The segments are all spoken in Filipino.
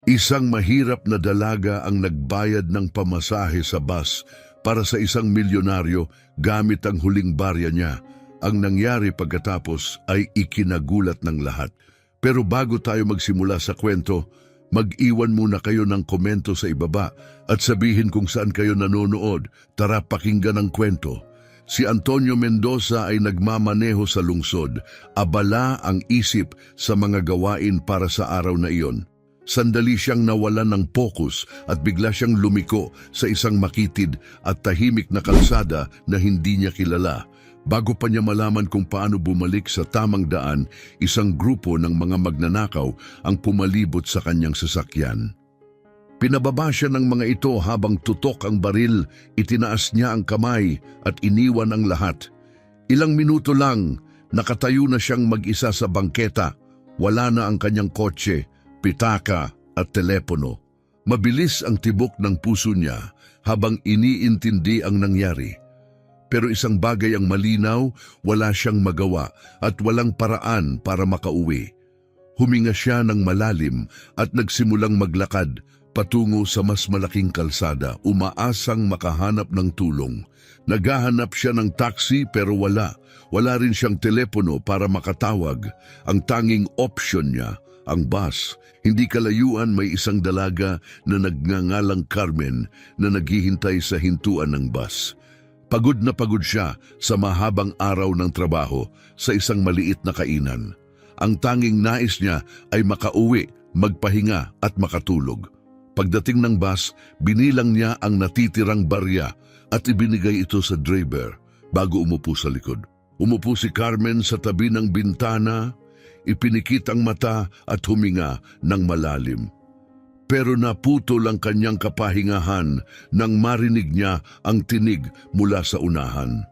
Isang mahirap na dalaga ang nagbayad ng pamasahe sa bus para sa isang milyonaryo gamit ang huling barya niya. Ang nangyari pagkatapos ay ikinagulat ng lahat. Pero bago tayo magsimula sa kwento, mag-iwan muna kayo ng komento sa ibaba at sabihin kung saan kayo nanonood. Tara pakinggan ang kwento. Si Antonio Mendoza ay nagmamaneho sa lungsod. Abala ang isip sa mga gawain para sa araw na iyon. Sandali siyang nawalan ng pokus at bigla siyang lumiko sa isang makitid at tahimik na kalsada na hindi niya kilala. Bago pa niya malaman kung paano bumalik sa tamang daan, isang grupo ng mga magnanakaw ang pumalibot sa kanyang sasakyan. Pinababa siya ng mga ito habang tutok ang baril, itinaas niya ang kamay at iniwan ang lahat. Ilang minuto lang, nakatayo na siyang mag-isa sa bangketa. Wala na ang kanyang kotse, pitaka at telepono. Mabilis ang tibok ng puso niya habang iniintindi ang nangyari. Pero isang bagay ang malinaw, wala siyang magawa at walang paraan para makauwi. Huminga siya ng malalim at nagsimulang maglakad patungo sa mas malaking kalsada, umaasang makahanap ng tulong. Naghahanap siya ng taxi pero wala. Wala rin siyang telepono para makatawag. Ang tanging option niya, ang bus. Hindi kalayuan may isang dalaga na nagngangalang Carmen na naghihintay sa hintuan ng bus. Pagod na pagod siya sa mahabang araw ng trabaho sa isang maliit na kainan. Ang tanging nais niya ay makauwi, magpahinga at makatulog. Pagdating ng bus, binilang niya ang natitirang barya at ibinigay ito sa driver bago umupo sa likod. Umupo si Carmen sa tabi ng bintana, ipinikit ang mata at huminga ng malalim. Pero naputol ang kanyang kapahingahan nang marinig niya ang tinig mula sa unahan.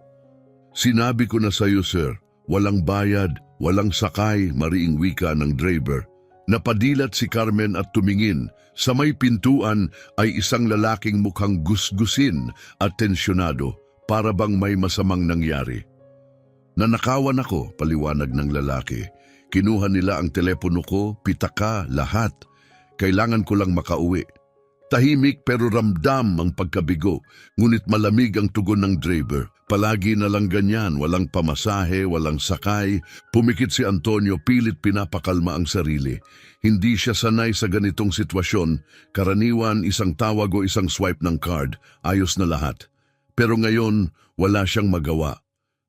"Sinabi ko na sa iyo, sir, walang bayad, walang sakay," mariing wika ng driver. Napadilat si Carmen at tumingin. Sa may pintuan ay isang lalaking mukhang gusgusin at tensyonado, para bang may masamang nangyari. "Nanakawan ako," paliwanag ng lalaki. "Kinuha nila ang telepono ko, pitaka, lahat. Kailangan ko lang makauwi." Tahimik pero ramdam ang pagkabigo, ngunit malamig ang tugon ng driver. Palagi na lang ganyan, walang pamasahe, walang sakay. Pumikit si Antonio, pilit pinapakalma ang sarili. Hindi siya sanay sa ganitong sitwasyon. Karaniwan, isang tawag o isang swipe ng card, ayos na lahat. Pero ngayon, wala siyang magawa.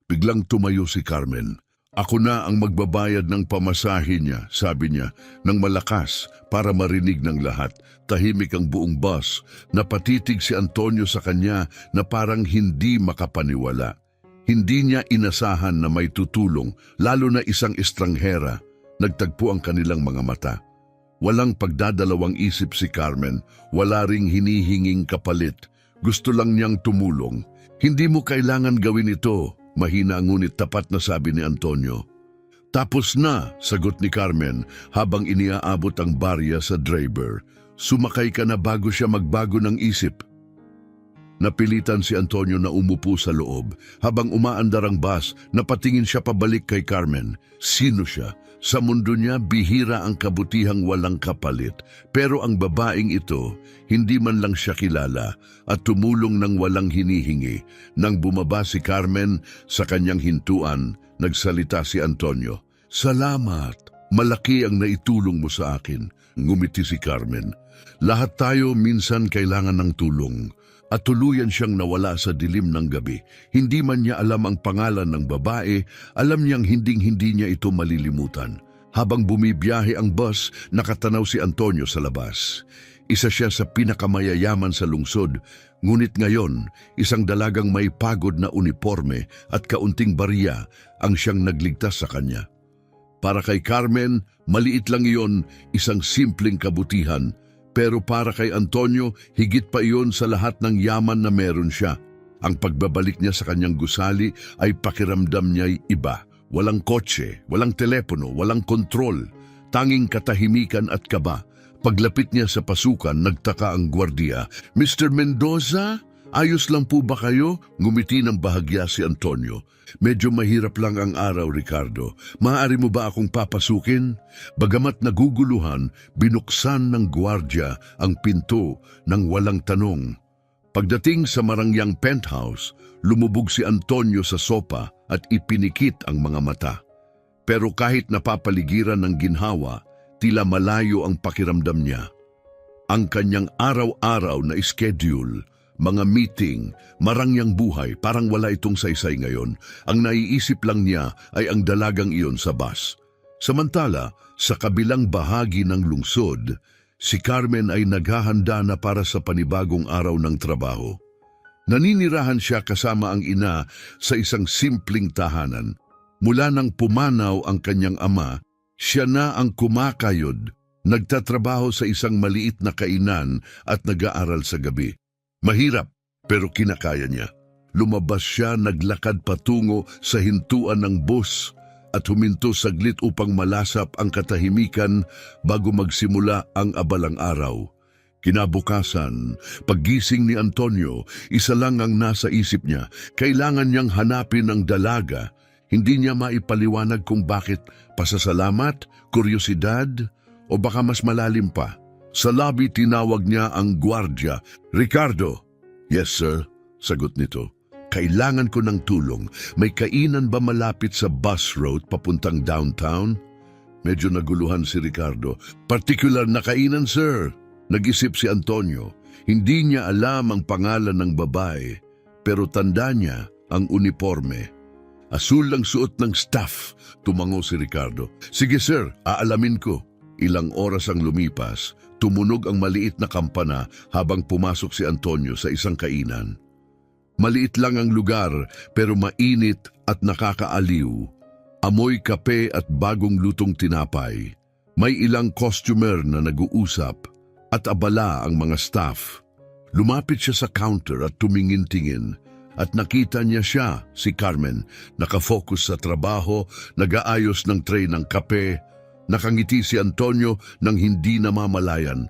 Biglang tumayo si Carmen. "Ako na ang magbabayad ng pamasahe niya," sabi niya, ng malakas para marinig ng lahat. Tahimik ang buong bus. Napatitig si Antonio sa kanya na parang hindi makapaniwala. Hindi niya inasahan na may tutulong, lalo na isang estranghera. Nagtagpo ang kanilang mga mata. Walang pagdadalawang isip si Carmen, wala ring hinihinging kapalit. Gusto lang niyang tumulong. "Hindi mo kailangan gawin ito," mahina ngunit tapat na sabi ni Antonio. "Tapos na," sagot ni Carmen habang iniaabot ang barya sa driver. "Sumakay ka na bago siya magbago ng isip." Napilitan si Antonio na umupo sa loob. Habang umaandar ang bus, napatingin siya pabalik kay Carmen. Sino siya? Sa mundo niya, bihira ang kabutihang walang kapalit. Pero ang babaeng ito, hindi man lang siya kilala at tumulong ng walang hinihingi. Nang bumaba si Carmen sa kanyang hintuan, nagsalita si Antonio. "Salamat, malaki ang naitulong mo sa akin." Ngumiti si Carmen. "Lahat tayo minsan kailangan ng tulong." At tuluyan siyang nawala sa dilim ng gabi. Hindi man niya alam ang pangalan ng babae, alam niyang hinding-hindi niya ito malilimutan. Habang bumibiyahe ang bus, nakatanaw si Antonio sa labas. Isa siya sa pinakamayayaman sa lungsod, ngunit ngayon, isang dalagang may pagod na uniforme at kaunting barya ang siyang nagligtas sa kanya. Para kay Carmen, maliit lang iyon, isang simpleng kabutihan. Pero para kay Antonio, higit pa iyon sa lahat ng yaman na meron siya. Ang pagbabalik niya sa kanyang gusali ay pakiramdam niya'y iba. Walang kotse, walang telepono, walang kontrol. Tanging katahimikan at kaba. Paglapit niya sa pasukan, nagtaka ang gwardiya. "Mr. Mendoza?" Ayos lang po ba kayo? Ngumiti ng bahagya si Antonio. Medyo mahirap lang ang araw, Ricardo. Maaari mo ba akong papasukin? Bagamat naguguluhan, binuksan ng gwardya ang pinto ng walang tanong. Pagdating sa marangyang penthouse, lumubog si Antonio sa sopa at ipinikit ang mga mata. Pero kahit napapaligiran ng ginhawa, tila malayo ang pakiramdam niya. Ang kanyang araw-araw na schedule, mga meeting, marangyang buhay, parang wala itong saysay ngayon. Ang naiisip lang niya ay ang dalagang iyon sa bus. Samantala, sa kabilang bahagi ng lungsod, si Carmen ay naghahanda na para sa panibagong araw ng trabaho. Naninirahan siya kasama ang ina sa isang simpleng tahanan. Mula nang pumanaw ang kanyang ama, siya na ang kumakayod, nagtatrabaho sa isang maliit na kainan at nag-aaral sa gabi. Mahirap, pero kinakaya niya. Lumabas siya, naglakad patungo sa hintuan ng bus at huminto saglit upang malasap ang katahimikan bago magsimula ang abalang araw. Kinabukasan, paggising ni Antonio, isa lang ang nasa isip niya. Kailangan niyang hanapin ang dalaga. Hindi niya maipaliwanag kung bakit pasasalamat, kuryosidad, o baka mas malalim pa. Sa lobby tinawag niya ang gwardya. Ricardo. Yes sir, sagot nito. Kailangan ko ng tulong. May kainan ba malapit sa bus road papuntang downtown? Medyo naguluhan si Ricardo. Particular na kainan sir. Nag-isip si Antonio. Hindi niya alam ang pangalan ng babae, pero tanda niya ang uniforme. Asul ang suot ng staff, tumango si Ricardo. Sige sir, aalamin ko. Ilang oras ang lumipas, tumunog ang maliit na kampana habang pumasok si Antonio sa isang kainan. Maliit lang ang lugar pero mainit at nakakaaliw. Amoy kape at bagong lutong tinapay. May ilang customer na nag-uusap at abala ang mga staff. Lumapit siya sa counter at tumingin-tingin. At nakita niya siya, si Carmen, nakafocus sa trabaho, nag-aayos ng tray ng kape. Nakangiti si Antonio nang hindi namamalayan.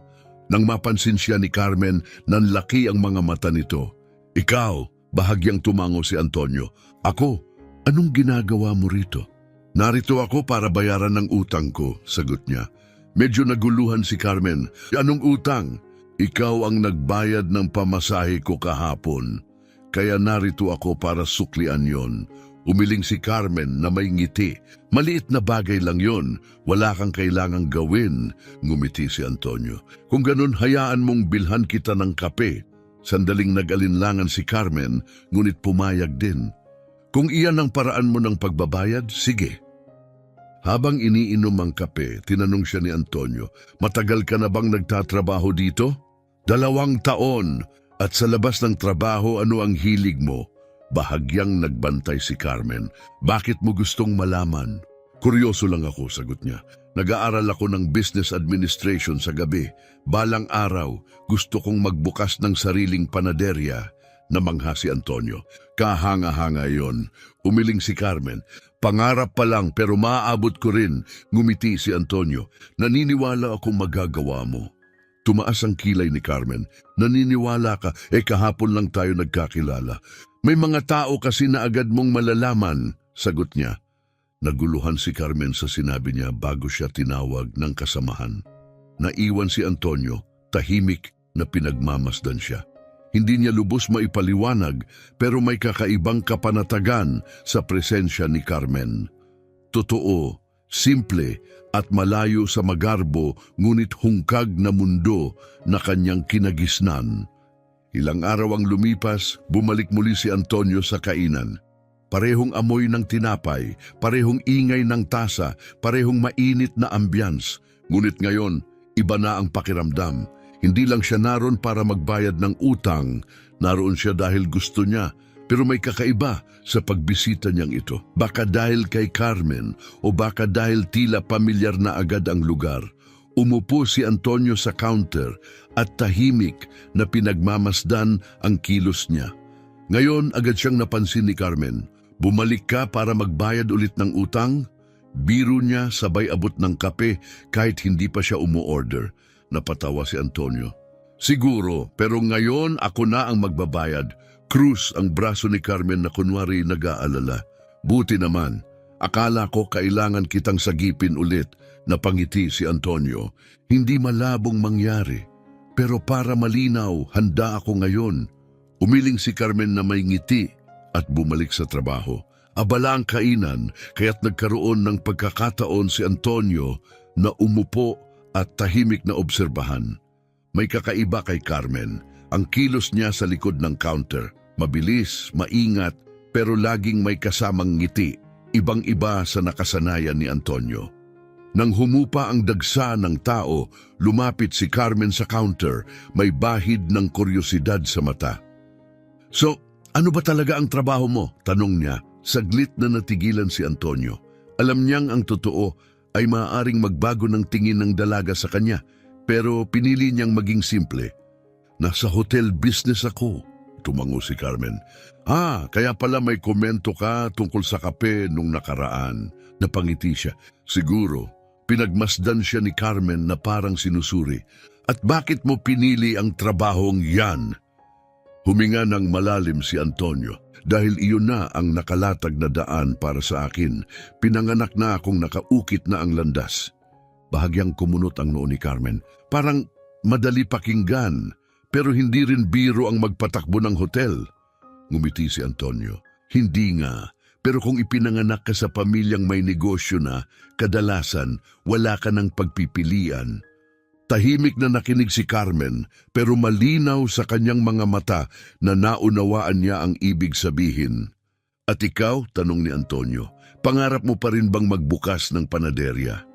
Nang mapansin siya ni Carmen, nanlaki ang mga mata nito. Ikaw, bahagyang tumango si Antonio. Ako, anong ginagawa mo rito? Narito ako para bayaran ng utang ko, sagot niya. Medyo naguluhan si Carmen. Anong utang? Ikaw ang nagbayad ng pamasahe ko kahapon. Kaya narito ako para suklian yon. Umiling si Carmen na may ngiti. Maliit na bagay lang yon. Wala kang kailangang gawin, ngumiti si Antonio. Kung ganun, hayaan mong bilhan kita ng kape. Sandaling nag-alinlangan si Carmen, ngunit pumayag din. Kung iyan ang paraan mo ng pagbabayad, sige. Habang iniinom ang kape, tinanong siya ni Antonio, matagal ka na bang nagtatrabaho dito? 2 taon. At sa labas ng trabaho, ano ang hilig mo? Bahagyang nagbantay si Carmen. Bakit mo gustong malaman? Kuryoso lang ako, sagot niya. Nag-aaral ako ng business administration sa gabi. Balang araw, gusto kong magbukas ng sariling panaderya. Namangha si Antonio. Kahanga-hanga yon. Umiling si Carmen. Pangarap pa lang pero maaabot ko rin. Ngumiti si Antonio. Naniniwala akong magagawa mo. Tumaas ang kilay ni Carmen. Naniniwala ka, kahapon lang tayo nagkakilala. May mga tao kasi na agad mong malalaman, sagot niya. Naguluhan si Carmen sa sinabi niya bago siya tinawag ng kasamahan. Naiwan si Antonio, tahimik na pinagmamasdan siya. Hindi niya lubos maipaliwanag pero may kakaibang kapanatagan sa presensya ni Carmen. Totoo, simple at malayo sa magarbo ngunit hungkag na mundo na kanyang kinagisnan. Ilang araw ang lumipas, bumalik muli si Antonio sa kainan. Parehong amoy ng tinapay, parehong ingay ng tasa, parehong mainit na ambiance. Ngunit ngayon, iba na ang pakiramdam. Hindi lang siya naroon para magbayad ng utang, naroon siya dahil gusto niya. Pero may kakaiba sa pagbisita niyang ito. Baka dahil kay Carmen o baka dahil tila pamilyar na agad ang lugar. Umupo si Antonio sa counter at tahimik na pinagmamasdan ang kilos niya. Ngayon agad siyang napansin ni Carmen. Bumalik ka para magbayad ulit ng utang? Biro niya sabay abot ng kape kahit hindi pa siya umu-order. Napatawa si Antonio. Siguro, pero ngayon ako na ang magbabayad. Cruz ang braso ni Carmen na kunwari nag-aalala. Buti naman, akala ko kailangan kitang sagipin ulit. Napangiti si Antonio. Hindi malabong mangyari. Pero para malinaw, handa ako ngayon. Umiling si Carmen na may ngiti at bumalik sa trabaho. Abala ang kainan, kaya't nagkaroon ng pagkakataon si Antonio na umupo at tahimik na obserbahan. May kakaiba kay Carmen. Ang kilos niya sa likod ng counter. Mabilis, maingat, pero laging may kasamang ngiti. Ibang-iba sa nakasanayan ni Antonio. Nang humupa ang dagsa ng tao, lumapit si Carmen sa counter. May bahid ng kuryosidad sa mata. So, ano ba talaga ang trabaho mo? Tanong niya. Saglit na natigilan si Antonio. Alam niyang ang totoo ay maaaring magbago ng tingin ng dalaga sa kanya, pero pinili niyang maging simple. Nasa hotel business ako, tumango si Carmen. Kaya pala may komento ka tungkol sa kape nung nakaraan. Napangiti siya. Siguro, pinagmasdan siya ni Carmen na parang sinusuri. At bakit mo pinili ang trabahong yan? Huminga ng malalim si Antonio. Dahil iyon na ang nakalatag na daan para sa akin. Pinanganak na akong nakaukit na ang landas. Bahagyang kumunot ang noo ni Carmen. Parang madali pakinggan, pero hindi rin biro ang magpatakbo ng hotel. Ngumiti si Antonio. Hindi nga, pero kung ipinanganak ka sa pamilyang may negosyo na, kadalasan wala ka ng pagpipilian. Tahimik na nakinig si Carmen, pero malinaw sa kanyang mga mata na naunawaan niya ang ibig sabihin. At ikaw, tanong ni Antonio, pangarap mo pa rin bang magbukas ng panaderya?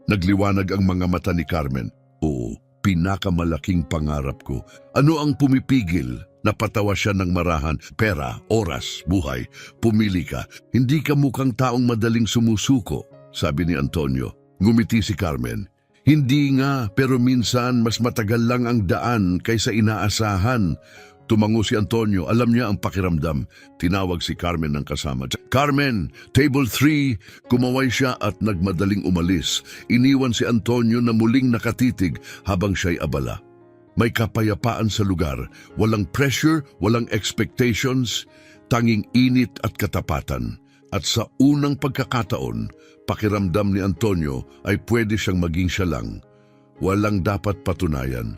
Nagliwanag ang mga mata ni Carmen. Oo, pinakamalaking pangarap ko. Ano ang pumipigil? Napatawa siya ng marahan. Pera, oras, buhay. Pumili ka. Hindi ka mukhang taong madaling sumusuko, sabi ni Antonio. Ngumiti si Carmen. Hindi nga, pero minsan mas matagal lang ang daan kaysa inaasahan. Tumango si Antonio, alam niya ang pakiramdam. Tinawag si Carmen ng kasama. Carmen, table 3. Kumaway siya at nagmadaling umalis. Iniwan si Antonio na muling nakatitig habang siya'y abala. May kapayapaan sa lugar. Walang pressure, walang expectations. Tanging init at katapatan. At sa unang pagkakataon, pakiramdam ni Antonio ay pwede siyang maging siya lang. Walang dapat patunayan.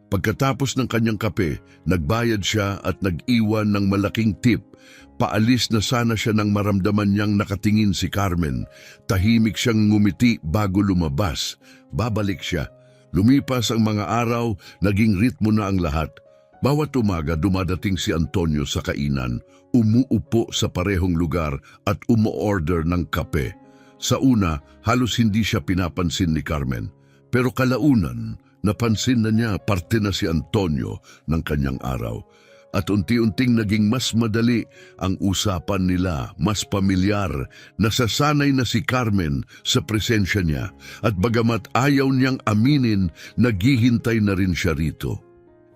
Pagkatapos ng kanyang kape, nagbayad siya at nag-iwan ng malaking tip. Paalis na sana siya nang maramdaman niyang nakatingin si Carmen. Tahimik siyang ngumiti bago lumabas. Babalik siya. Lumipas ang mga araw, naging ritmo na ang lahat. Bawat umaga dumadating si Antonio sa kainan, umuupo sa parehong lugar at umo-order ng kape. Sa una, halos hindi siya pinapansin ni Carmen. Pero kalaunan, napansin na niya parte na si Antonio ng kanyang araw. At unti-unting naging mas madali ang usapan nila, mas pamilyar. Nasasanay na si Carmen sa presensya niya at bagamat ayaw niyang aminin, naghihintay na rin siya rito.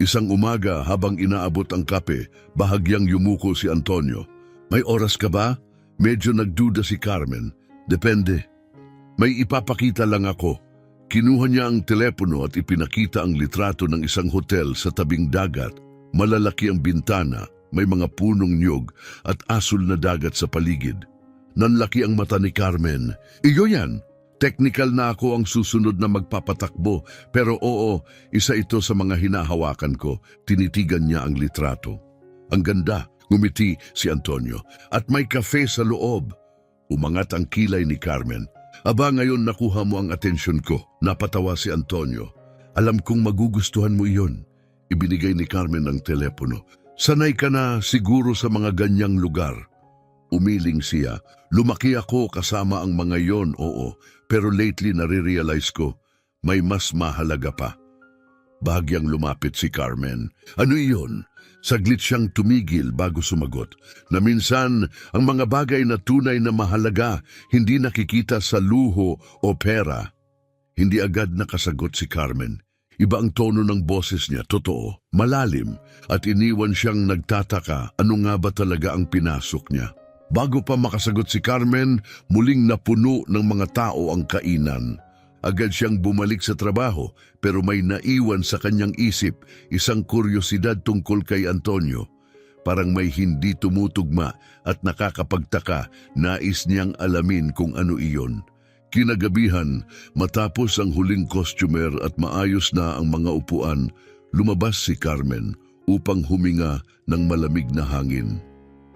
Isang umaga habang inaabot ang kape, bahagyang yumuko si Antonio. May oras ka ba? Medyo nagduda si Carmen. Depende. May ipapakita lang ako. Kinuha niya ang telepono at ipinakita ang litrato ng isang hotel sa tabing dagat. Malalaki ang bintana, may mga punong niyog at asul na dagat sa paligid. Nanlaki ang mata ni Carmen. Iyo yan. Technical na ako ang susunod na magpapatakbo, pero oo, isa ito sa mga hinahawakan ko. Tinitigan niya ang litrato. Ang ganda, ngumiti si Antonio. At may kafe sa loob. Umangat ang kilay ni Carmen. Aba, ngayon nakuha mo ang atensyon ko. Napatawa si Antonio. Alam kong magugustuhan mo iyon. Ibinigay ni Carmen ang telepono. Sanay ka na siguro sa mga ganyang lugar. Umiling siya. Lumaki ako kasama ang mga yon, oo. Pero lately nare-realize ko, may mas mahalaga pa. Bahagyang lumapit si Carmen. Ano iyon? Saglit siyang tumigil bago sumagot. Na minsan, ang mga bagay na tunay na mahalaga, hindi nakikita sa luho o pera. Hindi agad nakasagot si Carmen. Iba ang tono ng boses niya, totoo, malalim, at iniwan siyang nagtataka ano nga ba talaga ang pinasok niya. Bago pa makasagot si Carmen, muling napuno ng mga tao ang kainan. Agad siyang bumalik sa trabaho pero may naiwan sa kanyang isip isang kuryosidad tungkol kay Antonio. Parang may hindi tumutugma at nakakapagtaka, nais niyang alamin kung ano iyon. Kinagabihan, matapos ang huling customer at maayos na ang mga upuan, lumabas si Carmen upang huminga ng malamig na hangin.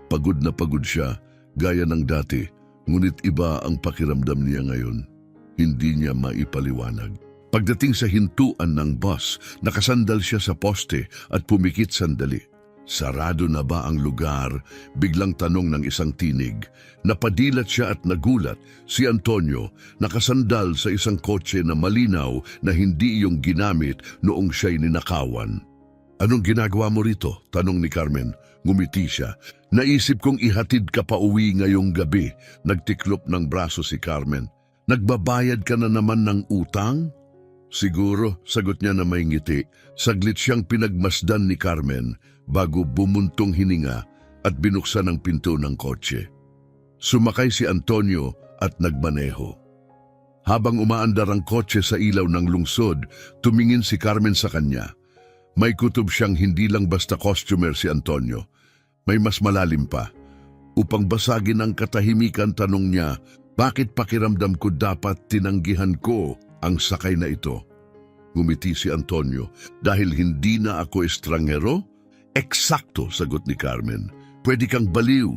Pagod na pagod siya, gaya ng dati, ngunit iba ang pakiramdam niya ngayon. Hindi niya maipaliwanag. Pagdating sa hintuan ng bus, nakasandal siya sa poste at pumikit sandali. Sarado na ba ang lugar? Biglang tanong ng isang tinig. Napadilat siya at nagulat. Si Antonio nakasandal sa isang kotse na malinaw na hindi iyong ginamit noong siya'y ninakawan. Anong ginagawa mo rito? Tanong ni Carmen. Ngumiti siya. Naisip kong ihatid ka pa uwi ngayong gabi. Nagtiklop ng braso si Carmen. Nagbabayad ka na naman ng utang? Siguro, sagot niya na may ngiti. Saglit siyang pinagmasdan ni Carmen bago bumuntong hininga at binuksan ang pinto ng kotse. Sumakay si Antonio at nagmaneho. Habang umaandar ang kotse sa ilaw ng lungsod, tumingin si Carmen sa kanya. May kutob siyang hindi lang basta customer si Antonio. May mas malalim pa. Upang basagin ang katahimikan, tanong niya, bakit pakiramdam ko dapat tinanggihan ko ang sakay na ito? Ngumiti si Antonio, dahil hindi na ako estranghero? Eksakto, sagot ni Carmen. Pwede kang baliw.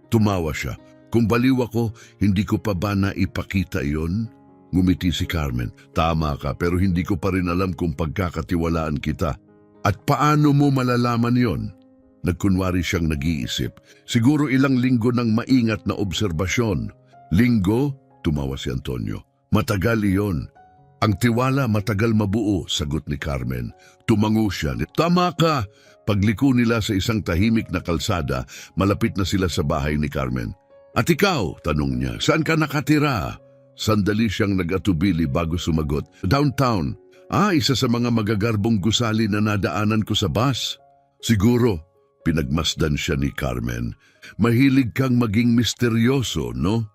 Tumawa siya. Kung baliw ako, hindi ko pa ba naipakita iyon? Ngumiti si Carmen. Tama ka, pero hindi ko pa rin alam kung pagkakatiwalaan kita. At paano mo malalaman yon? Nagkunwari siyang nag-iisip. Siguro ilang linggo ng maingat na obserbasyon. Linggo? Tumawa si Antonio. Matagal iyon. Ang tiwala matagal mabuo, sagot ni Carmen. Tumango siya. Tama ka! Pagliko nila sa isang tahimik na kalsada, malapit na sila sa bahay ni Carmen. At ikaw? Tanong niya. Saan ka nakatira? Sandali siyang nag-atubili bago sumagot. Downtown. Isa sa mga magagarbong gusali na nadaanan ko sa bus. Siguro, pinagmasdan siya ni Carmen. Mahilig kang maging misteryoso, no?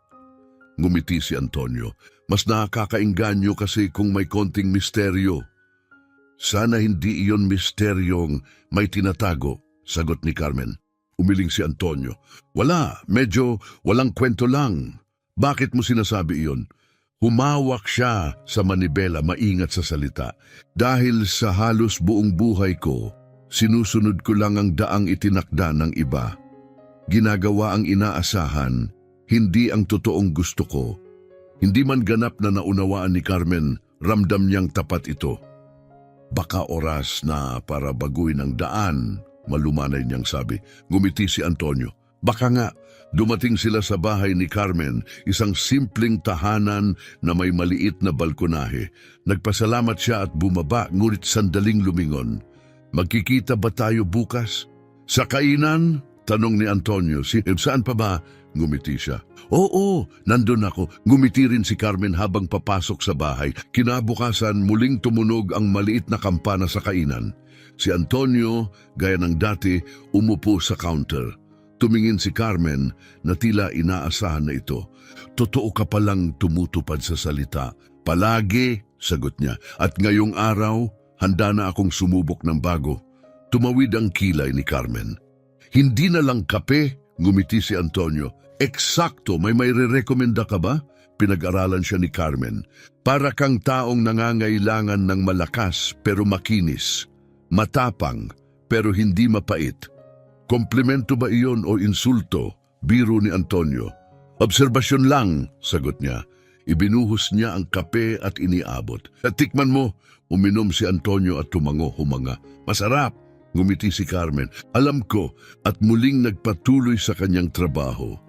Ngumiti si Antonio. Mas nakakainganyo kasi kung may konting misteryo. Sana hindi iyon misteryong may tinatago, sagot ni Carmen. Umiling si Antonio. Wala, medyo walang kwento lang. Bakit mo sinasabi iyon? Humawak siya sa manibela, maingat sa salita. Dahil sa halos buong buhay ko, sinusunod ko lang ang daang itinakda ng iba. Ginagawa ang inaasahan, hindi ang totoong gusto ko. Hindi man ganap na naunawaan ni Carmen, ramdam niyang tapat ito. Baka oras na para baguhin ang daan, malumanay niyang sabi. Ngumiti si Antonio. Baka nga, dumating sila sa bahay ni Carmen, isang simpleng tahanan na may maliit na balkonahe. Nagpasalamat siya at bumaba, ngunit sandaling lumingon. Magkikita ba tayo bukas? Sa kainan? Tanong ni Antonio. Saan pa ba? Ngumiti siya. Oo, nandun ako. Ngumiti rin si Carmen habang papasok sa bahay. Kinabukasan, muling tumunog ang maliit na kampana sa kainan. Si Antonio, gaya ng dati, umupo sa counter. Tumingin si Carmen na tila inaasahan na ito. Totoo ka palang tumutupad sa salita. Palagi, sagot niya. At ngayong araw, handa na akong sumubok ng bago. Tumawid ang kilay ni Carmen. Hindi na lang kape, ngumiti si Antonio. Eksakto, may re-recommenda ka ba? Pinag-aralan siya ni Carmen. Para kang taong nangangailangan ng malakas pero makinis. Matapang pero hindi mapait. Komplimento ba iyon o insulto? Biro ni Antonio. Obserbasyon lang, sagot niya. Ibinuhos niya ang kape at iniabot. Tikman mo, uminom si Antonio at humanga. Masarap, ngumiti si Carmen. Alam ko, at muling nagpatuloy sa kanyang trabaho.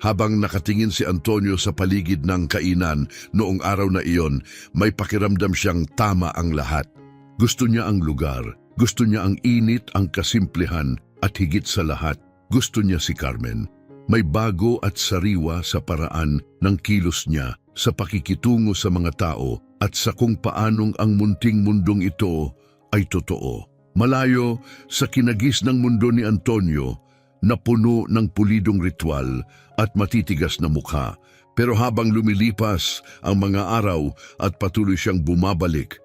Habang nakatingin si Antonio sa paligid ng kainan noong araw na iyon, may pakiramdam siyang tama ang lahat. Gusto niya ang lugar, gusto niya ang init, ang kasimplihan, at higit sa lahat, gusto niya si Carmen. May bago at sariwa sa paraan ng kilos niya, sa pakikitungo sa mga tao, at sa kung paanong ang munting mundong ito ay totoo. Malayo sa kinagis ng mundo ni Antonio, na puno ng pulidong ritual at matitigas na mukha, Pero habang lumilipas ang mga araw at patuloy siyang bumabalik,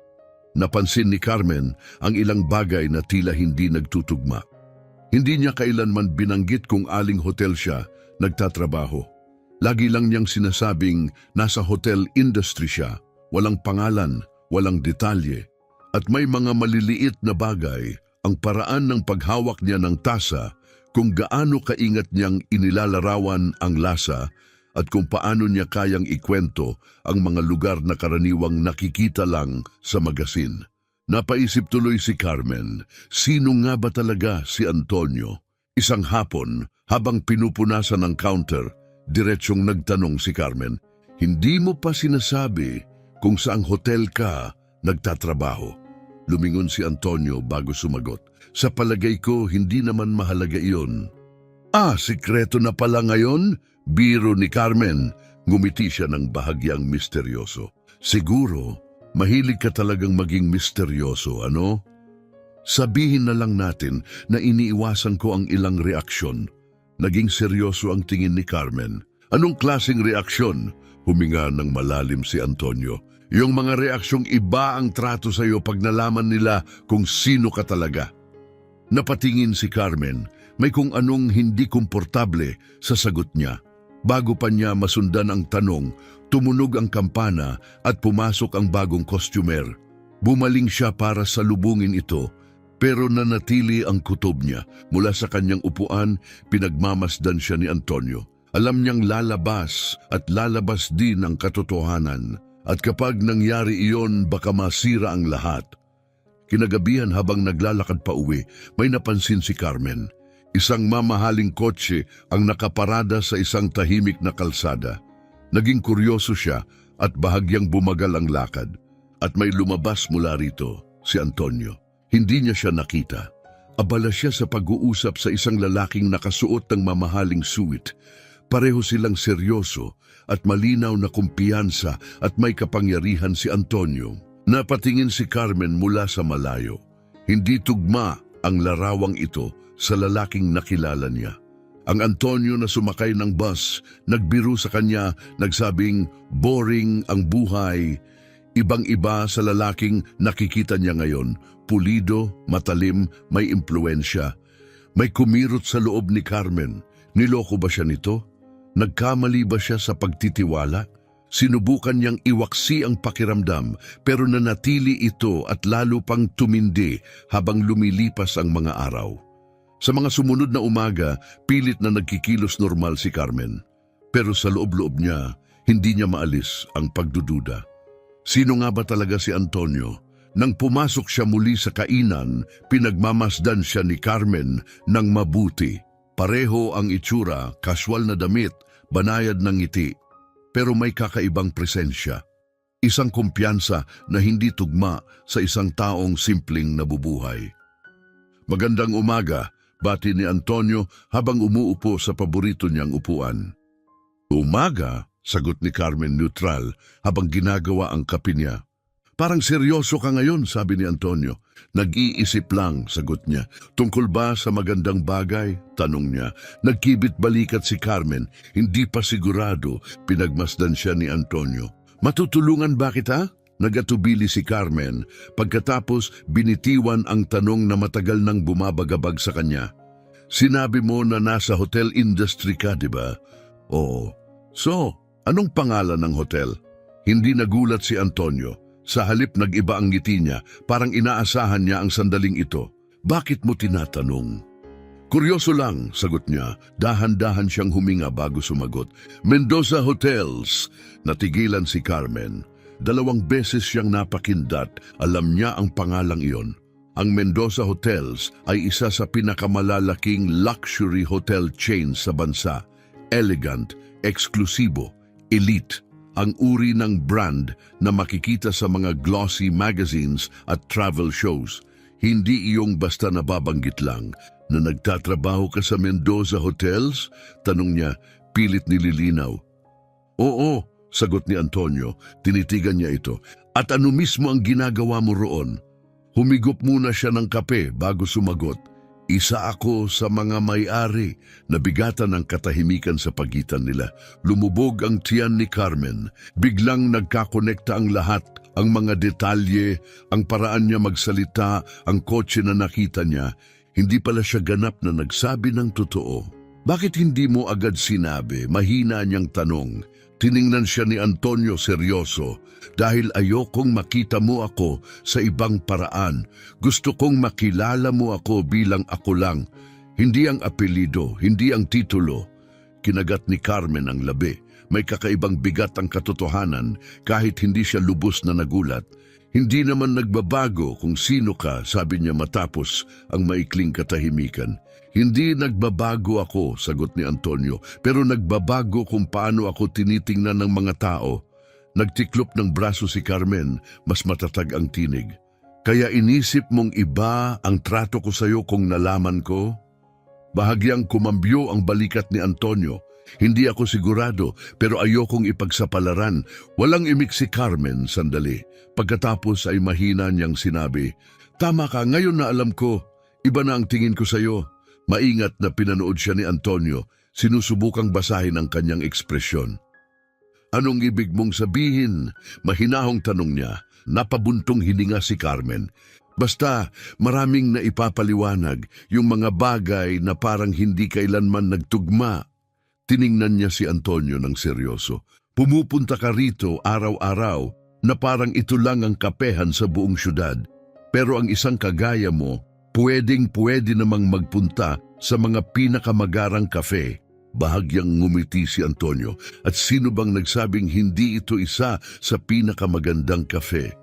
napansin ni Carmen ang ilang bagay na tila hindi nagtutugma. Hindi niya kailanman binanggit kung aling hotel siya nagtatrabaho. Lagi lang niyang sinasabing nasa hotel industry siya, walang pangalan, walang detalye. At may mga maliliit na bagay, ang paraan ng paghawak niya ng tasa, kung gaano kaingat niyang inilalarawan ang lasa, at kung paano niya kayang ikwento ang mga lugar na karaniwang nakikita lang sa magasin. Napaisip tuloy si Carmen, sino nga ba talaga si Antonio? Isang hapon, habang pinupunasan ng counter, diretsyong nagtanong si Carmen, hindi mo pa sinasabi kung saang hotel ka nagtatrabaho? Lumingon si Antonio bago sumagot, sa palagay ko hindi naman mahalaga iyon. Sikreto na pala ngayon? Biro ni Carmen. Ngumiti siya ng bahagyang misteryoso. Siguro, mahilig ka talagang maging misteryoso, ano? Sabihin na lang natin na iniiwasan ko ang ilang reaksyon. Naging seryoso ang tingin ni Carmen. Anong klaseng reaksyon? Huminga ng malalim si Antonio. Yung mga reaksyong iba ang trato sa iyo pag nalaman nila kung sino ka talaga. Napatingin si Carmen, may kung anong hindi komportable sa sagot niya. Bago pa niya masundan ang tanong, tumunog ang kampana at pumasok ang bagong costumer. Bumaling siya para salubungin ito, pero nanatili ang kutob niya. Mula sa kanyang upuan, pinagmamasdan siya ni Antonio. Alam niyang lalabas at lalabas din ang katotohanan. At kapag nangyari iyon, baka masira ang lahat. Kinagabihan habang naglalakad pa uwi, may napansin si Carmen. Isang mamahaling kotse ang nakaparada sa isang tahimik na kalsada. Naging kuryoso siya at bahagyang bumagal ang lakad. At may lumabas mula rito, si Antonio. Hindi niya siya nakita. Abala siya sa pag-uusap sa isang lalaking nakasuot ng mamahaling suit. Pareho silang seryoso at malinaw na kumpiyansa at may kapangyarihan si Antonio. Napatingin si Carmen mula sa malayo. Hindi tugma ang larawang ito sa lalaking nakilala niya. Ang Antonio na sumakay ng bus, nagbiro sa kanya, nagsabing boring ang buhay. Ibang-iba sa lalaking nakikita niya ngayon, pulido, matalim, may impluensya. May kumirot sa loob ni Carmen. Niloko ba siya nito? Nagkamali ba siya sa pagtitiwala? Sinubukan niyang iwaksi ang pakiramdam pero nanatili ito at lalo pang tumindi habang lumilipas ang mga araw. Sa mga sumunod na umaga, pilit na nagkikilos normal si Carmen. Pero sa loob-loob niya, hindi niya maalis ang pagdududa. Sino nga ba talaga si Antonio? Nang pumasok siya muli sa kainan, pinagmamasdan siya ni Carmen ng mabuti. Pareho ang itsura, kaswal na damit, banayad ng ngiti. Pero may kakaibang presensya. Isang kumpiyansa na hindi tugma sa isang taong simpleng nabubuhay. Magandang umaga, bati ni Antonio habang umuupo sa paborito niyang upuan. Umaga, sagot ni Carmen neutral habang ginagawa ang kape niya. Parang seryoso ka ngayon, sabi ni Antonio. Nag-iisip lang, sagot niya. Tungkol ba sa magandang bagay? Tanong niya. Nagkibit balikat si Carmen. Hindi pa sigurado, pinagmasdan siya ni Antonio. Matutulungan ba kita? Nagatubili si Carmen. Pagkatapos, binitiwan ang tanong na matagal nang bumabagabag sa kanya. Sinabi mo na nasa hotel industry ka, di ba? Oo. So, anong pangalan ng hotel? Hindi nagulat si Antonio. Sa halip nag-iba ang ngiti niya, parang inaasahan niya ang sandaling ito. Bakit mo tinatanong? Kuryoso lang, sagot niya. Dahan-dahan siyang huminga bago sumagot. Mendoza Hotels. Natigilan si Carmen. 2 beses siyang napakindat, alam niya ang pangalang iyon. Ang Mendoza Hotels ay isa sa pinakamalalaking luxury hotel chain sa bansa. Elegant, eksklusibo, elite. Ang uri ng brand na makikita sa mga glossy magazines at travel shows. Hindi iyong basta nababanggit lang na nagtatrabaho ka sa Mendoza Hotels? Tanong niya, pilit nililinaw. Oo, sagot ni Antonio, tinitigan niya ito. At ano mismo ang ginagawa mo roon? Humigop muna siya ng kape bago sumagot. Isa ako sa mga may-ari na bigatan ng katahimikan sa pagitan nila. Lumubog ang tiyan ni Carmen. Biglang nagkakonekta ang lahat, ang mga detalye, ang paraan niya magsalita, ang kotse na nakita niya. Hindi pala siya ganap na nagsabi ng totoo. Bakit hindi mo agad sinabi? Mahina niyang tanong. Tiningnan siya ni Antonio seryoso. Dahil ayokong makita mo ako sa ibang paraan. Gusto kong makilala mo ako bilang ako lang. Hindi ang apelido, hindi ang titulo. Kinagat ni Carmen ang labi. May kakaibang bigat ang katotohanan kahit hindi siya lubos na nagulat. Hindi naman nagbabago kung sino ka, sabi niya matapos ang maikling katahimikan. Hindi nagbabago ako, sagot ni Antonio, pero nagbabago kung paano ako tinitingnan ng mga tao. Nagtiklop ng braso si Carmen, mas matatag ang tinig. Kaya inisip mong iba ang trato ko sa'yo kung nalaman ko? Bahagyang kumambyo ang balikat ni Antonio. Hindi ako sigurado, pero ayokong ipagsapalaran. Walang imik si Carmen, sandali. Pagkatapos ay mahina niyang sinabi, "Tama ka, ngayon na alam ko. Iba na ang tingin ko sa'yo." Maingat na pinanood siya ni Antonio, sinusubukang basahin ang kanyang ekspresyon. "Anong ibig mong sabihin?" Mahinahong tanong niya. Napabuntong hininga si Carmen. "Basta maraming naipapaliwanag, yung mga bagay na parang hindi kailanman nagtugma." Tiningnan niya si Antonio ng seryoso. "Pumupunta ka rito araw-araw na parang ito lang ang kapehan sa buong syudad. Pero ang isang kagaya mo, pwede namang magpunta sa mga pinakamagarang kafe." Bahagyang ngumiti si Antonio. "At sino bang nagsabing hindi ito isa sa pinakamagandang kafe?"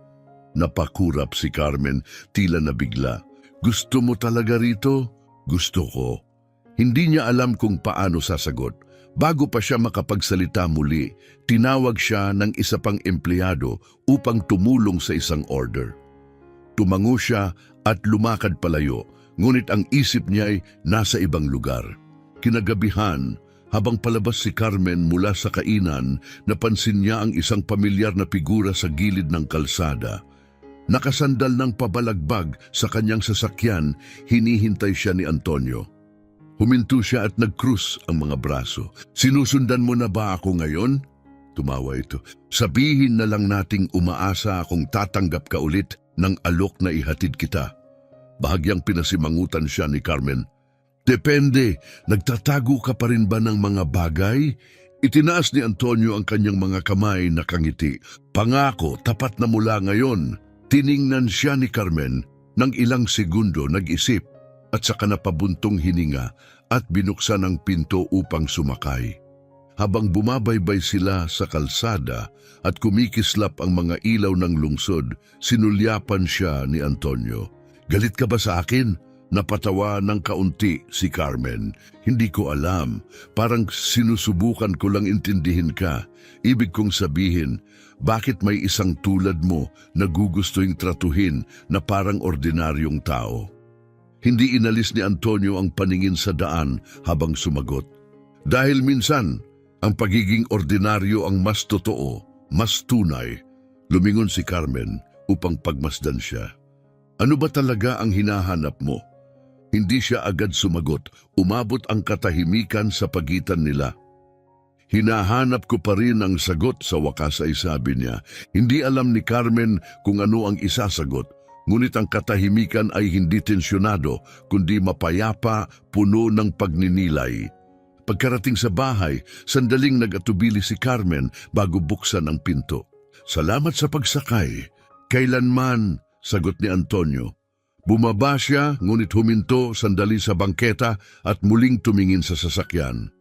Napakurap si Carmen, tila nabigla. "Gusto mo talaga rito?" "Gusto ko." Hindi niya alam kung paano sasagot. Bago pa siya makapagsalita muli, tinawag siya ng isa pang empleyado upang tumulong sa isang order. Tumango siya at lumakad palayo, ngunit ang isip niya ay nasa ibang lugar. Kinagabihan, habang palabas si Carmen mula sa kainan, napansin niya ang isang pamilyar na figura sa gilid ng kalsada. Nakasandal ng pabalagbag sa kanyang sasakyan, hinihintay siya ni Antonio. Huminto siya at nag-krus ang mga braso. "Sinusundan mo na ba ako ngayon?" Tumawa ito. "Sabihin na lang nating umaasa akong tatanggap ka ulit ng alok na ihatid kita." Bahagyang pinasimangutan siya ni Carmen. "Depende, nagtatago ka pa rin ba ng mga bagay?" Itinaas ni Antonio ang kanyang mga kamay na kangiti. "Pangako, tapat na mula ngayon." Tiningnan siya ni Carmen ng ilang segundo, nag-isip at saka napabuntong hininga at binuksan ang pinto upang sumakay. Habang bumabaybay sila sa kalsada at kumikislap ang mga ilaw ng lungsod, sinulyapan siya ni Antonio. "Galit ka ba sa akin?" Napatawa ng kaunti si Carmen. "Hindi ko alam. Parang sinusubukan ko lang intindihin ka. Ibig kong sabihin, bakit may isang tulad mo na gugustuhin tratuhin na parang ordinaryong tao?" Hindi inalis ni Antonio ang paningin sa daan habang sumagot. "Dahil minsan, ang pagiging ordinaryo ang mas totoo, mas tunay." Lumingon si Carmen upang pagmasdan siya. "Ano ba talaga ang hinahanap mo?" Hindi siya agad sumagot. Umabot ang katahimikan sa pagitan nila. "Hinahanap ko pa rin ang sagot," sa wakas ay sabi niya. Hindi alam ni Carmen kung ano ang isasagot, ngunit ang katahimikan ay hindi tensyonado, kundi mapayapa, puno ng pagninilay. Pagkarating sa bahay, sandaling nag-atubili si Carmen bago buksan ang pinto. "Salamat sa pagsakay." "Kailanman," sagot ni Antonio. Bumaba siya, ngunit huminto sandali sa bangketa at muling tumingin sa sasakyan.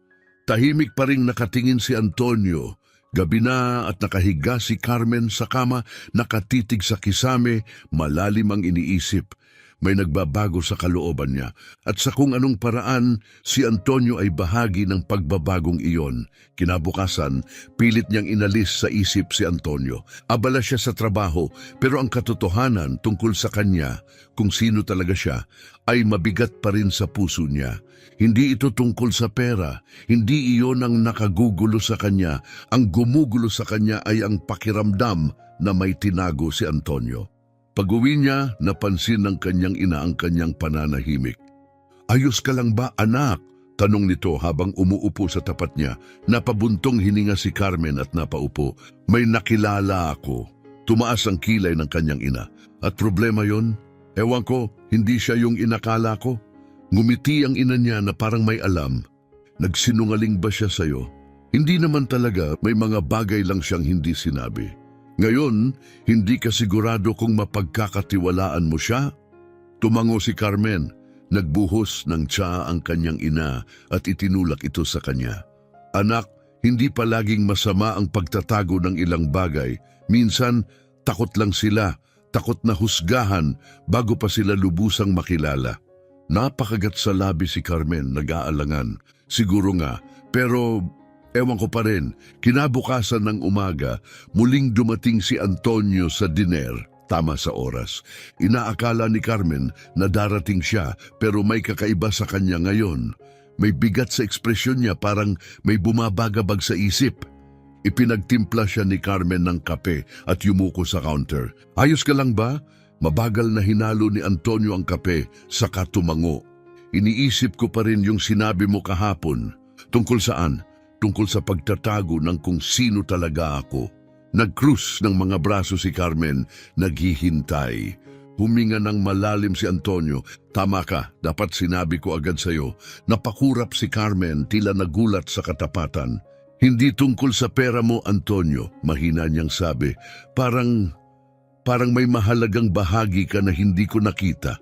Tahimik pa ring nakatingin si Antonio. Gabi na at nakahiga si Carmen sa kama, nakatitig sa kisame, malalim ang iniisip. May nagbabago sa kalooban niya at sa kung anong paraan, si Antonio ay bahagi ng pagbabagong iyon. Kinabukasan, pilit niyang inalis sa isip si Antonio. Abala siya sa trabaho, pero ang katotohanan tungkol sa kanya, kung sino talaga siya, ay mabigat pa rin sa puso niya. Hindi ito tungkol sa pera, hindi iyon ang nakagugulo sa kanya. Ang gumugulo sa kanya ay ang pakiramdam na may tinago si Antonio. Pag-uwi niya, napansin ng kanyang ina ang kanyang pananahimik. Ayos ka lang ba, anak? Tanong nito habang umuupo sa tapat niya. Napabuntong hininga si Carmen at napaupo. May nakilala ako. Tumaas ang kilay ng kanyang ina. At problema yon? Ewan ko, hindi siya yung inakala ko. Ngumiti ang ina niya na parang may alam. Nagsinungaling ba siya sa'yo? Hindi naman talaga, may mga bagay lang siyang hindi sinabi. Ngayon, hindi ka sigurado kung mapagkakatiwalaan mo siya? Tumango si Carmen. Nagbuhos ng tsa ang kanyang ina at itinulak ito sa kanya. Anak, hindi palaging masama ang pagtatago ng ilang bagay. Minsan, takot lang sila, takot na husgahan bago pa sila lubusang makilala. Napakagat sa labi si Carmen, nag-aalangan. Siguro nga, pero ewan ko pa rin, kinabukasan ng umaga, muling dumating si Antonio sa diner. Tama sa oras. Inaakala ni Carmen na darating siya pero may kakaiba sa kanya ngayon. May bigat sa ekspresyon niya, parang may bumabagabag sa isip. Ipinagtimpla siya ni Carmen ng kape at yumuko sa counter. Ayos ka lang ba? Mabagal na hinalo ni Antonio ang kape, saka tumango. Iniisip ko pa rin yung sinabi mo kahapon. Tungkol saan? Tungkol sa pagtatago ng kung sino talaga ako. Nag-cruise ng mga braso si Carmen, naghihintay. Huminga ng malalim si Antonio. Tama ka, dapat sinabi ko agad sa'yo. Napakurap si Carmen, tila nagulat sa katapatan. Hindi tungkol sa pera mo, Antonio, mahina niyang sabi. Parang may mahalagang bahagi ka na hindi ko nakita.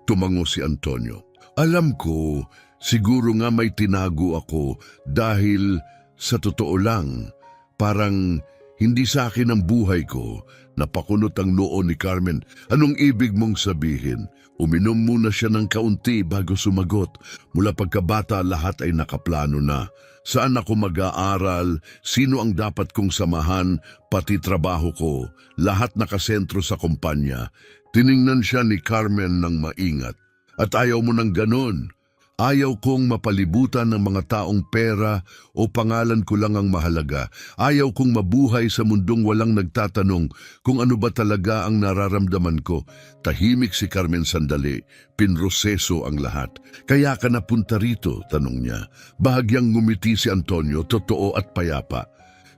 Tumango si Antonio. Alam ko, siguro nga may tinago ako dahil sa totoo lang, parang hindi sa akin ang buhay ko. Napakunot ang noo ni Carmen. Anong ibig mong sabihin? Uminom muna siya ng kaunti bago sumagot. Mula pagkabata lahat ay nakaplano na. Saan ako mag-aaral? Sino ang dapat kong samahan? Pati trabaho ko. Lahat nakasentro sa kumpanya. Tiningnan siya ni Carmen ng maingat. At ayaw mo ng ganon. Ayaw kong mapalibutan ng mga taong pera o pangalan ko lang ang mahalaga. Ayaw kong mabuhay sa mundong walang nagtatanong kung ano ba talaga ang nararamdaman ko. Tahimik si Carmen sandali, pinroseso ang lahat. Kaya ka napunta rito, tanong niya. Bahagyang ngumiti si Antonio, totoo at payapa.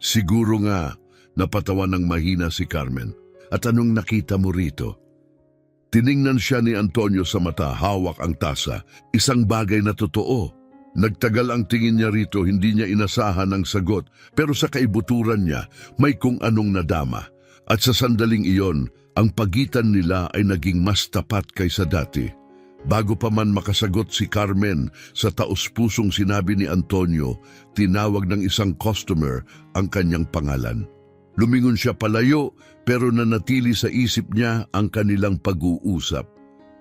Siguro nga, napatawa ng mahina si Carmen. At anong nakita mo rito? Tiningnan siya ni Antonio sa mata, hawak ang tasa. Isang bagay na totoo. Nagtagal ang tingin niya rito, hindi niya inasahan ang sagot. Pero sa kaibuturan niya, may kung anong nadama. At sa sandaling iyon, ang pagitan nila ay naging mas tapat kaysa dati. Bago pa man makasagot si Carmen, sa taos-pusong sinabi ni Antonio, tinawag ng isang customer ang kanyang pangalan. Lumingon siya palayo, pero nanatili sa isip niya ang kanilang pag-uusap.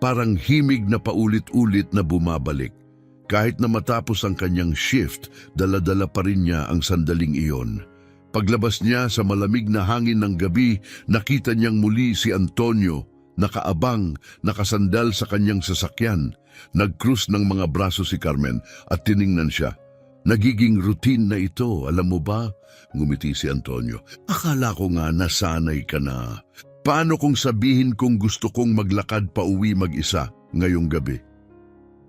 Parang himig na paulit-ulit na bumabalik. Kahit na matapos ang kanyang shift, dala-dala pa rin niya ang sandaling iyon. Paglabas niya sa malamig na hangin ng gabi, nakita niyang muli si Antonio, nakaabang, nakasandal sa kanyang sasakyan. Nag-cruise ng mga braso si Carmen at tiningnan siya. Nagiging routine na ito, alam mo ba? Ngumiti si Antonio. Akala ko nga nasanay ka na. Paano kung sabihin kong gusto kong maglakad pa uwi mag-isa ngayong gabi?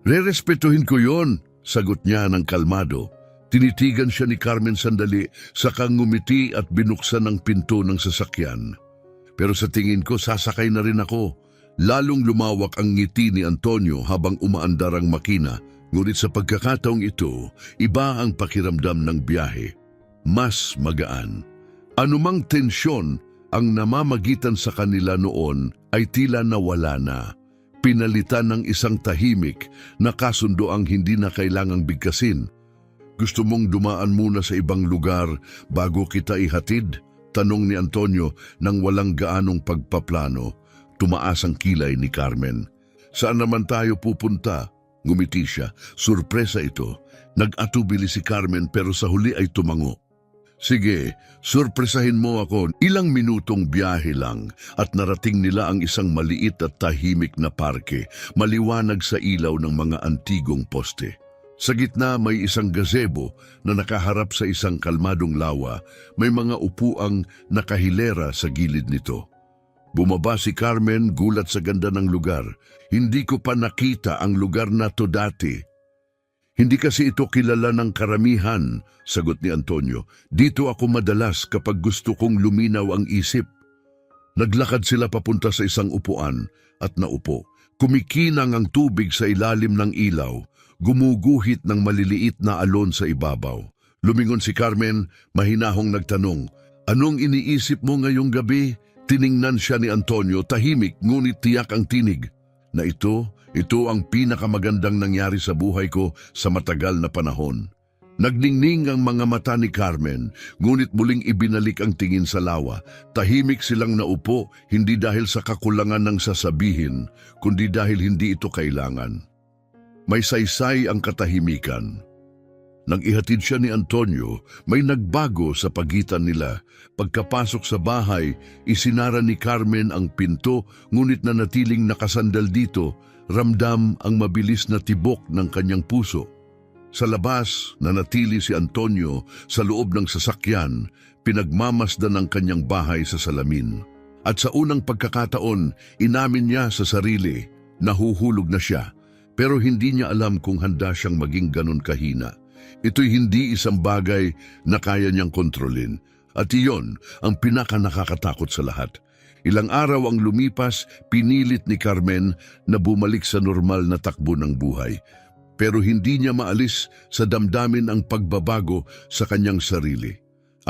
Rerespetuhin ko yon, sagot niya ng kalmado. Tinitigan siya ni Carmen sandali, saka ngumiti at binuksan ang pinto ng sasakyan. Pero sa tingin ko, sasakay na rin ako. Lalong lumawak ang ngiti ni Antonio habang umaandar ang makina. Ngunit sa pagkakataong ito, iba ang pakiramdam ng biyahe. Mas magaan. Anumang tensyon ang namamagitan sa kanila noon ay tila nawala na. Pinalitan ng isang tahimik na kasundo ang hindi na kailangang bigkasin. Gusto mong dumaan muna sa ibang lugar bago kita ihatid? Tanong ni Antonio nang walang gaanong pagpaplano. Tumaas ang kilay ni Carmen. Saan naman tayo pupunta? Ngumiti siya. Surpresa ito. Nag-atubili si Carmen pero sa huli ay tumango. Sige, surpresahin mo ako. Ilang minutong biyahe lang at narating nila ang isang maliit at tahimik na parke, maliwanag sa ilaw ng mga antigong poste. Sa gitna may isang gazebo na nakaharap sa isang kalmadong lawa. May mga upuang nakahilera sa gilid nito. Bumaba si Carmen, gulat sa ganda ng lugar. Hindi ko pa nakita ang lugar na to dati. Hindi kasi ito kilala ng karamihan, sagot ni Antonio. Dito ako madalas kapag gusto kong luminaw ang isip. Naglakad sila papunta sa isang upuan at naupo. Kumikinang ang tubig sa ilalim ng ilaw, gumuguhit ng maliliit na alon sa ibabaw. Lumingon si Carmen, mahinahong nagtanong, "Anong iniisip mo ngayong gabi?" Tiningnan siya ni Antonio, tahimik ngunit tiyak ang tinig. Na ito ang pinakamagandang nangyari sa buhay ko sa matagal na panahon. Nagningning ang mga mata ni Carmen, ngunit muling ibinalik ang tingin sa lawa. Tahimik silang naupo, hindi dahil sa kakulangan ng sasabihin, kundi dahil hindi ito kailangan. May saysay ang katahimikan. Nang ihatid siya ni Antonio, may nagbago sa pagitan nila. Pagkapasok sa bahay, isinara ni Carmen ang pinto, ngunit nanatiling nakasandal dito, ramdam ang mabilis na tibok ng kanyang puso. Sa labas, nanatili si Antonio sa loob ng sasakyan, pinagmamasdan ang kanyang bahay sa salamin. At sa unang pagkakataon, inamin niya sa sarili, nahuhulog na siya, pero hindi niya alam kung handa siyang maging ganun kahina. Ito'y hindi isang bagay na kaya niyang kontrolin. At iyon ang pinaka-nakakatakot sa lahat. Ilang araw ang lumipas, pinilit ni Carmen na bumalik sa normal na takbo ng buhay. Pero hindi niya maalis sa damdamin ang pagbabago sa kanyang sarili.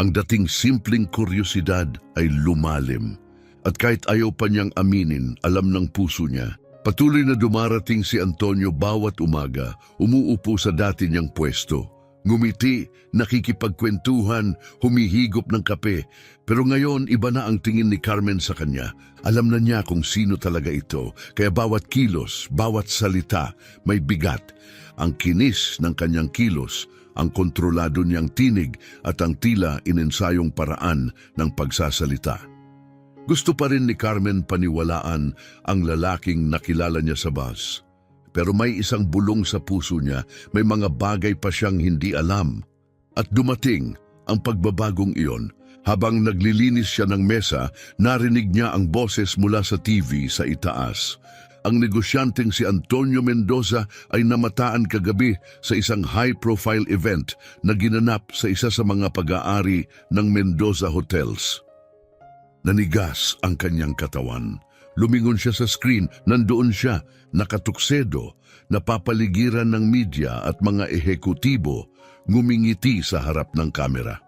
Ang dating simpleng kuryosidad ay lumalim. At kahit ayaw pa niyang aminin, alam ng puso niya. Patuloy na dumarating si Antonio bawat umaga, umuupo sa dati niyang pwesto. Ngumiti, nakikipagkwentuhan, humihigop ng kape. Pero ngayon, iba na ang tingin ni Carmen sa kanya. Alam na niya kung sino talaga ito, kaya bawat kilos, bawat salita, may bigat. Ang kinis ng kanyang kilos, ang kontrolado niyang tinig at ang tila inensayong paraan ng pagsasalita. Gusto pa rin ni Carmen paniwalaan ang lalaking nakilala niya sa bus. Pero may isang bulong sa puso niya, may mga bagay pa siyang hindi alam. At dumating ang pagbabagong iyon. Habang naglilinis siya ng mesa, narinig niya ang boses mula sa TV sa itaas. Ang negosyanteng si Antonio Mendoza ay namataan kagabi sa isang high-profile event na ginanap sa isa sa mga pag-aari ng Mendoza Hotels. Nanigas ang kanyang katawan. Lumingon siya sa screen, nandoon siya, nakatuksedo, napapaligiran ng media at mga ehekutibo, ngumingiti sa harap ng kamera.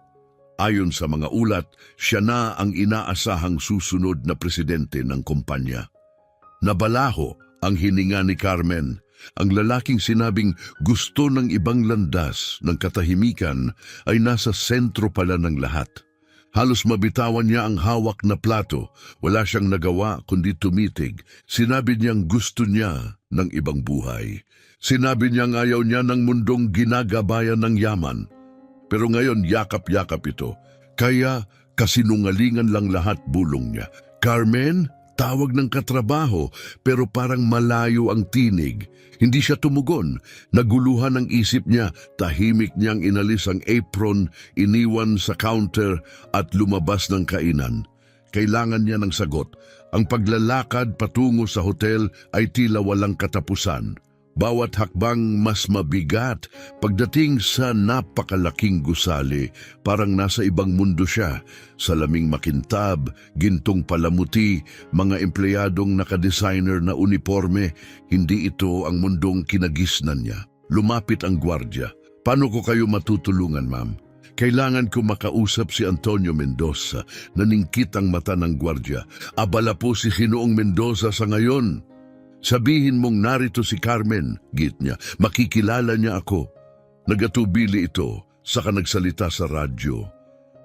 Ayon sa mga ulat, siya na ang inaasahang susunod na presidente ng kumpanya. Nabalaho ang hininga ni Carmen. Ang lalaking sinabing gusto ng ibang landas ng katahimikan ay nasa sentro pala ng lahat. Halos mabitawan niya ang hawak na plato. Wala siyang nagawa kundi tumitig. Sinabi niyang gusto niya ng ibang buhay. Sinabi niyang ayaw niya ng mundong ginagabayan ng yaman. Pero ngayon yakap-yakap ito. Kaya kasinungalingan lang lahat, bulong niya. Carmen, tawag ng katrabaho pero parang malayo ang tinig. Hindi siya tumugon. Naguluhan ang isip niya. Tahimik niyang inalis ang apron, iniwan sa counter at lumabas ng kainan. Kailangan niya ng sagot. Ang paglalakad patungo sa hotel ay tila walang katapusan. Bawat hakbang mas mabigat. Pagdating sa napakalaking gusali, parang nasa ibang mundo siya. Salaming makintab, gintong palamuti, mga empleyadong nakadesigner na uniforme. Hindi ito ang mundong kinagisnan niya. Lumapit ang gwardya. Paano ko kayo matutulungan, ma'am? Kailangan ko makausap si Antonio Mendoza. Naningkit ang mata ng gwardya. Abala po si Ginoong Mendoza sa ngayon. Sabihin mong narito si Carmen, git niya. Makikilala niya ako. Nagatubili ito, saka nagsalita sa radyo.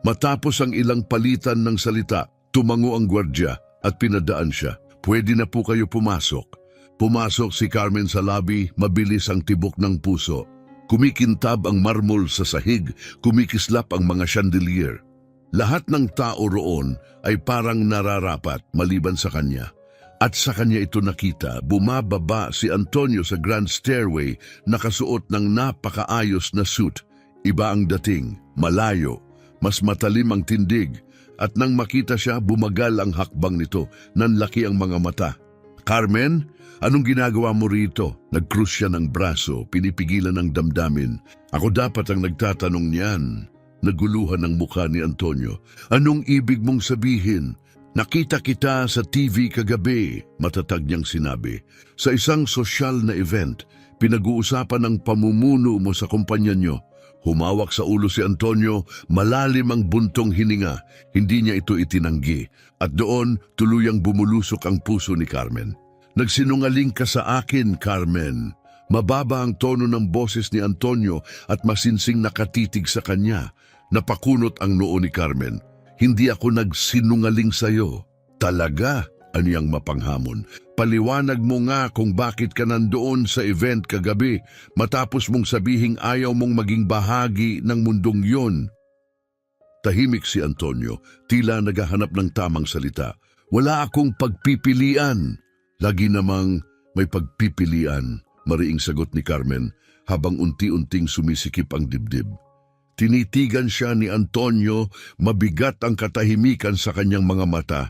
Matapos ang ilang palitan ng salita, tumango ang gwardya at pinadaan siya. Pwede na po kayo pumasok. Pumasok si Carmen sa lobby, mabilis ang tibok ng puso. Kumikintab ang marmol sa sahig, kumikislap ang mga chandelier. Lahat ng tao roon ay parang nararapat maliban sa kanya. At sa kanya ito nakita, bumababa si Antonio sa grand stairway, nakasuot ng napakaayos na suit. Iba ang dating, malayo, mas matalim ang tindig, At nang makita siya, bumagal ang hakbang nito. Nanlaki ang mga mata. Carmen, anong ginagawa mo rito? Nag-cross siya ng braso, pinipigilan ng damdamin. Ako dapat ang nagtatanong niyan. Naguluhan ang mukha ni Antonio. Anong ibig mong sabihin? Nakita kita sa TV kagabi, matatag niyang sinabi. Sa isang sosyal na event, pinag-uusapan ang pamumuno mo sa kumpanya niyo. Humawak sa ulo si Antonio, malalim ang buntong hininga. Hindi niya ito itinanggi. At doon, tuluyang bumulusok ang puso ni Carmen. Nagsinungaling ka sa akin, Carmen. Mababa ang tono ng boses ni Antonio at masinsing nakatitig sa kanya. Napakunot ang noo ni Carmen. Hindi ako nagsinungaling sa'yo. Talaga? Aniyang mapanghamon. Paliwanag mo nga kung bakit ka nandoon sa event kagabi matapos mong sabihing ayaw mong maging bahagi ng mundong yon. Tahimik si Antonio, tila naghahanap ng tamang salita. Wala akong pagpipilian. Lagi namang may pagpipilian, mariing sagot ni Carmen habang unti-unting sumisikip ang dibdib. Tinitigan siya ni Antonio, mabigat ang katahimikan sa kanyang mga mata.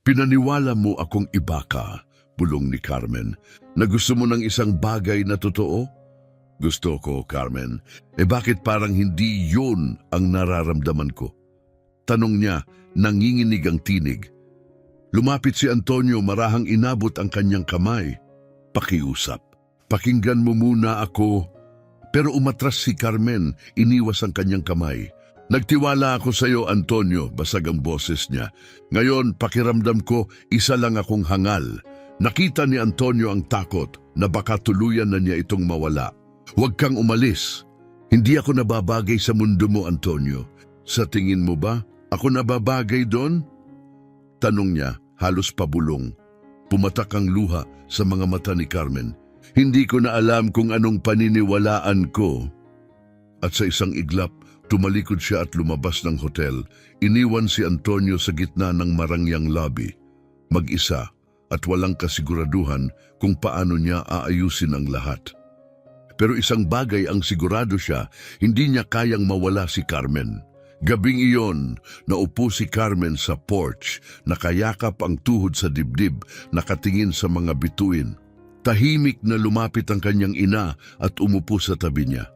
Pinaniwala mo akong iba ka, bulong ni Carmen, na gusto mo ng isang bagay na totoo? Gusto ko, Carmen. Bakit parang hindi yun ang nararamdaman ko? Tanong niya, nanginginig ang tinig. Lumapit si Antonio, marahang inabot ang kanyang kamay. Pakiusap. Pakinggan mo muna ako. Pero umatras si Carmen, iniwas ang kanyang kamay. Nagtiwala ako sa iyo, Antonio, basag ang boses niya. Ngayon, pakiramdam ko, isa lang akong hangal. Nakita ni Antonio ang takot na baka tuluyan na niya itong mawala. Huwag kang umalis. Hindi ako nababagay sa mundo mo, Antonio. Sa tingin mo ba, ako nababagay doon? Tanong niya, halos pabulong. Pumatak ang luha sa mga mata ni Carmen. Hindi ko na alam kung anong paniniwalaan ko. At sa isang iglap, tumalikod siya at lumabas ng hotel. Iniwan si Antonio sa gitna ng marangyang lobby. Mag-isa at walang kasiguraduhan kung paano niya aayusin ang lahat. Pero isang bagay ang sigurado siya, hindi niya kayang mawala si Carmen. Gabing iyon, naupo si Carmen sa porch, nakayakap ang tuhod sa dibdib, nakatingin sa mga bituin. Tahimik na lumapit ang kanyang ina at umupo sa tabi niya.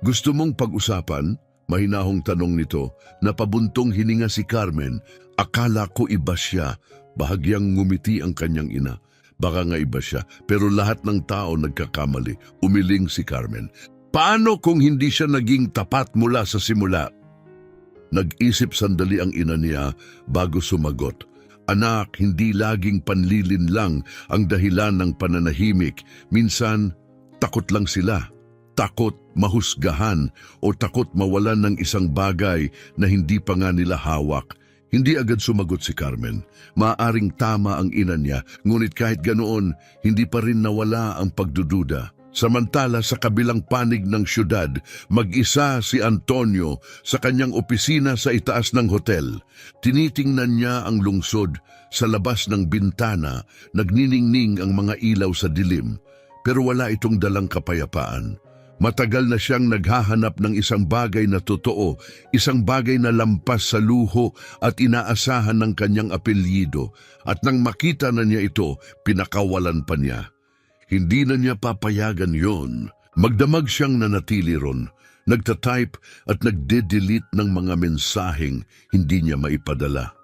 Gusto mong pag-usapan? Mahinahong tanong nito. Napabuntong hininga si Carmen. Akala ko iba siya. Bahagyang ngumiti ang kanyang ina. Baka nga iba siya, pero lahat ng tao nagkakamali. Umiling si Carmen. Paano kung hindi siya naging tapat mula sa simula? Nag-isip sandali ang ina niya bago sumagot. Anak, hindi laging panlilin lang ang dahilan ng pananahimik. Minsan, takot lang sila. Takot mahusgahan o takot mawalan ng isang bagay na hindi pa nga nila hawak. Hindi agad sumagot si Carmen. Maaring tama ang ina niya, ngunit kahit ganoon, hindi pa rin nawala ang pagdududa. Samantala sa kabilang panig ng syudad, mag-isa si Antonio sa kanyang opisina sa itaas ng hotel. Tinitingnan niya ang lungsod. Sa labas ng bintana, nagniningning ang mga ilaw sa dilim, pero wala itong dalang kapayapaan. Matagal na siyang naghahanap ng isang bagay na totoo, isang bagay na lampas sa luho at inaasahan ng kanyang apelyido. At nang makita na niya ito, pinakawalan pa niya. Hindi na niya papayagan yon. Magdamag siyang nanatili ron. Nagtatype at nagde-delete ng mga mensaheng hindi niya maipadala.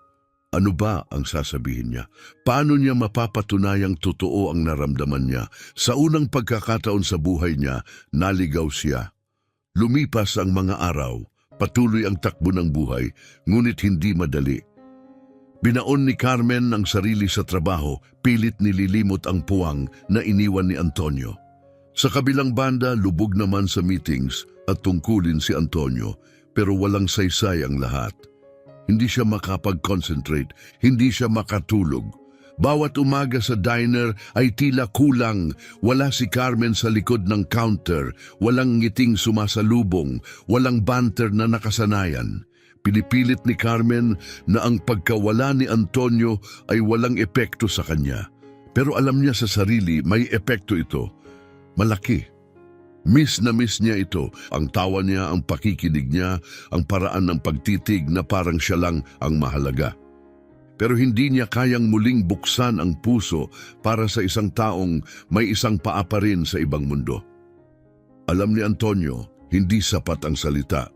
Ano ba ang sasabihin niya? Paano niya mapapatunayang totoo ang naramdaman niya? Sa unang pagkakataon sa buhay niya, naligaw siya. Lumipas ang mga araw, patuloy ang takbo ng buhay, ngunit hindi madali. Binaon ni Carmen ang sarili sa trabaho, pilit nililimot ang puwang na iniwan ni Antonio. Sa kabilang banda, lubog naman sa meetings at tungkulin si Antonio, pero walang saysay ang lahat. Hindi siya makapag-concentrate, hindi siya makatulog. Bawat umaga sa diner ay tila kulang. Wala si Carmen sa likod ng counter, walang ngiting sumasalubong, walang banter na nakasanayan. Pinipilit ni Carmen na ang pagkawala ni Antonio ay walang epekto sa kanya. Pero alam niya sa sarili may epekto ito. Malaki. Miss na miss niya ito. Ang tawa niya, ang pakikinig niya, ang paraan ng pagtitig na parang siya lang ang mahalaga. Pero hindi niya kayang muling buksan ang puso para sa isang taong may isang paa pa rin sa ibang mundo. Alam ni Antonio, hindi sapat ang salita.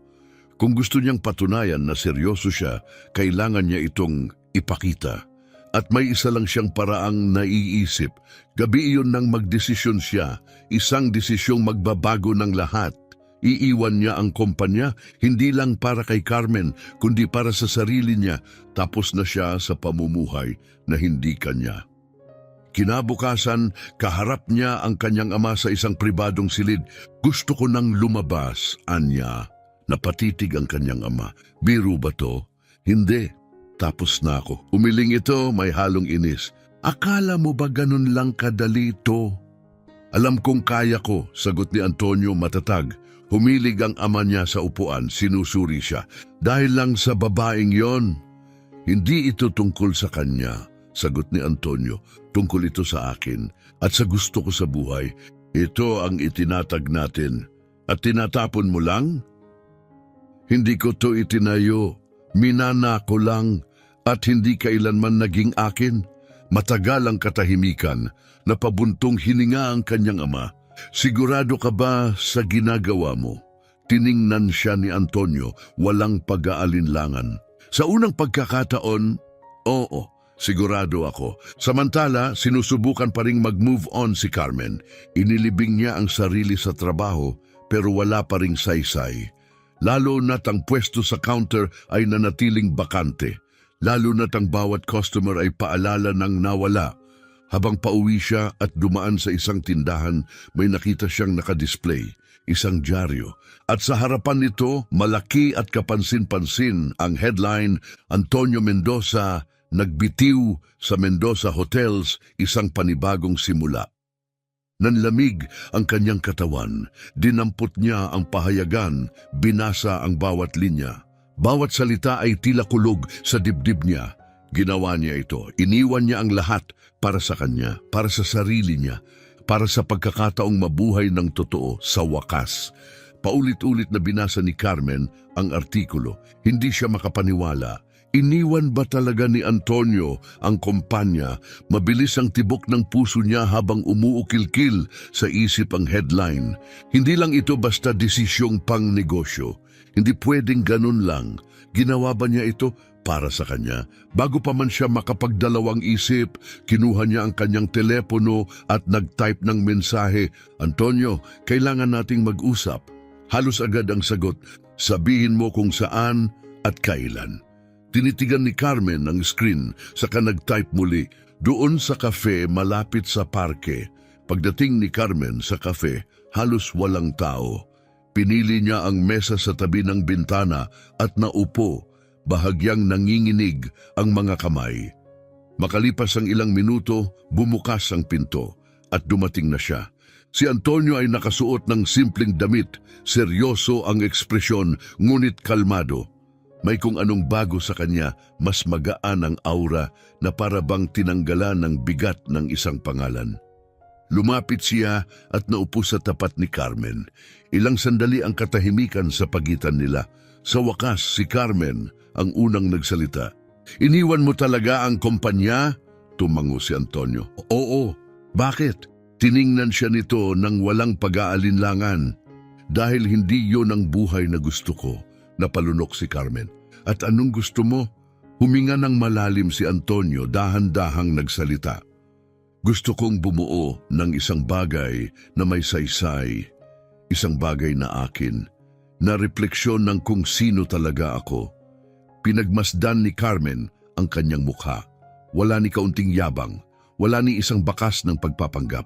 Kung gusto niyang patunayan na seryoso siya, kailangan niya itong ipakita. At may isa lang siyang paraang naiisip. Gabi iyon nang magdesisyon siya, isang desisyong magbabago ng lahat. Iiwan niya ang kumpanya, hindi lang para kay Carmen, kundi para sa sarili niya. Tapos na siya sa pamumuhay na hindi kanya. Kinabukasan, kaharap niya ang kanyang ama sa isang pribadong silid. Gusto ko nang lumabas, anya. Napatitig ang kanyang ama. Biro ba to? Hindi. Tapos na ako. Umiling ito, may halong inis. Akala mo ba ganun lang kadali ito? Alam kong kaya ko, sagot ni Antonio matatag. Humilig ang ama niya sa upuan, sinusuri siya. Dahil lang sa babaeng yon. Hindi ito tungkol sa kanya, sagot ni Antonio. Tungkol ito sa akin at sa gusto ko sa buhay. Ito ang itinatag natin. At tinatapon mo lang? Hindi ko to itinayo. Minana ko lang. At hindi kailanman naging akin. Matagal ang katahimikan, napabuntong hininga ang kanyang ama. Sigurado ka ba sa ginagawa mo? Tiningnan siya ni Antonio, walang pag-aalinlangan. Sa unang pagkakataon, oo, sigurado ako. Samantala, sinusubukan pa ring mag-move on si Carmen. Inilibing niya ang sarili sa trabaho, pero wala pa ring saysay. Lalo na't ang pwesto sa counter ay nanatiling bakante. Lalo na't ang bawat customer ay paalala ng nawala. Habang pauwi siya at dumaan sa isang tindahan, may nakita siyang nakadisplay, isang dyaryo. At sa harapan nito, malaki at kapansin-pansin ang headline, Antonio Mendoza, nagbitiw sa Mendoza Hotels, isang panibagong simula. Nanlamig ang kanyang katawan, dinampot niya ang pahayagan, binasa ang bawat linya. Bawat salita ay tila kulog sa dibdib niya. Ginawa niya ito. Iniwan niya ang lahat para sa kanya, para sa sarili niya, para sa pagkakataong mabuhay ng totoo sa wakas. Paulit-ulit na binasa ni Carmen ang artikulo. Hindi siya makapaniwala. Iniwan ba talaga ni Antonio ang kumpanya? Mabilis ang tibok ng puso niya habang umuukil-kil sa isip ang headline. Hindi lang ito basta desisyong pang negosyo. Hindi pwedeng ganun lang. Ginawa ba niya ito para sa kanya? Bago pa man siya makapagdalawang isip, kinuha niya ang kanyang telepono at nag-type ng mensahe, Antonio, kailangan nating mag-usap. Halos agad ang sagot, sabihin mo kung saan at kailan. Tinitigan ni Carmen ang screen, saka nag-type muli, doon sa cafe malapit sa parke. Pagdating ni Carmen sa cafe, halos walang tao. Pinili niya ang mesa sa tabi ng bintana at naupo, bahagyang nanginginig ang mga kamay. Makalipas ang ilang minuto, bumukas ang pinto at dumating na siya. Si Antonio ay nakasuot ng simpleng damit, seryoso ang ekspresyon ngunit kalmado. May kung anong bago sa kanya, mas magaan ang aura na para bang tinanggalan ng bigat ng isang pangalan. Lumapit siya at naupo sa tapat ni Carmen. Ilang sandali ang katahimikan sa pagitan nila. Sa wakas, si Carmen ang unang nagsalita. Iniwan mo talaga ang kumpanya? Tumango si Antonio. Oo. Bakit? Tiningnan siya nito ng walang pag-aalinlangan. Dahil hindi yon ang buhay na gusto ko, napalunok si Carmen. At anong gusto mo? Huminga ng malalim si Antonio, dahan-dahang nagsalita. Gusto kong bumuo ng isang bagay na may saysay, isang bagay na akin, na refleksyon ng kung sino talaga ako. Pinagmasdan ni Carmen ang kanyang mukha. Wala ni kaunting yabang, wala ni isang bakas ng pagpapanggap.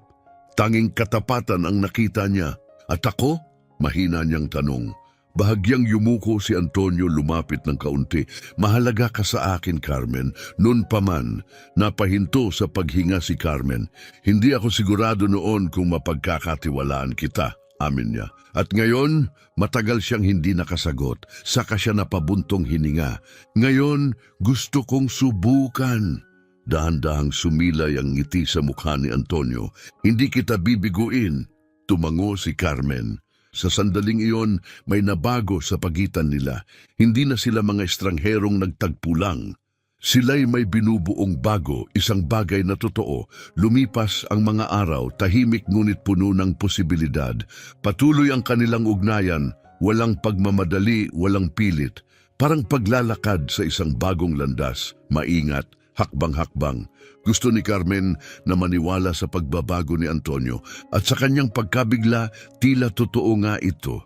Tanging katapatan ang nakita niya. At ako? Mahina niyang tanong. Bahagyang yumuko si Antonio, lumapit ng kaunti. Mahalaga ka sa akin, Carmen. Noon pa man, napahinto sa paghinga si Carmen. Hindi ako sigurado noon kung mapagkakatiwalaan kita, amin niya. At ngayon, matagal siyang hindi nakasagot. Saka siya napabuntong hininga. Ngayon, gusto kong subukan. Dahan-dahang sumilay ang ngiti sa mukha ni Antonio. Hindi kita bibiguin. Tumango si Carmen. Sa sandaling iyon, may nabago sa pagitan nila. Hindi na sila mga estrangherong nagtagpo lang. Sila'y may binubuong bago, isang bagay na totoo. Lumipas ang mga araw, tahimik ngunit puno ng posibilidad. Patuloy ang kanilang ugnayan, walang pagmamadali, walang pilit. Parang paglalakad sa isang bagong landas, maingat, hakbang-hakbang. Gusto ni Carmen na maniwala sa pagbabago ni Antonio at sa kanyang pagkabigla, tila totoo nga ito.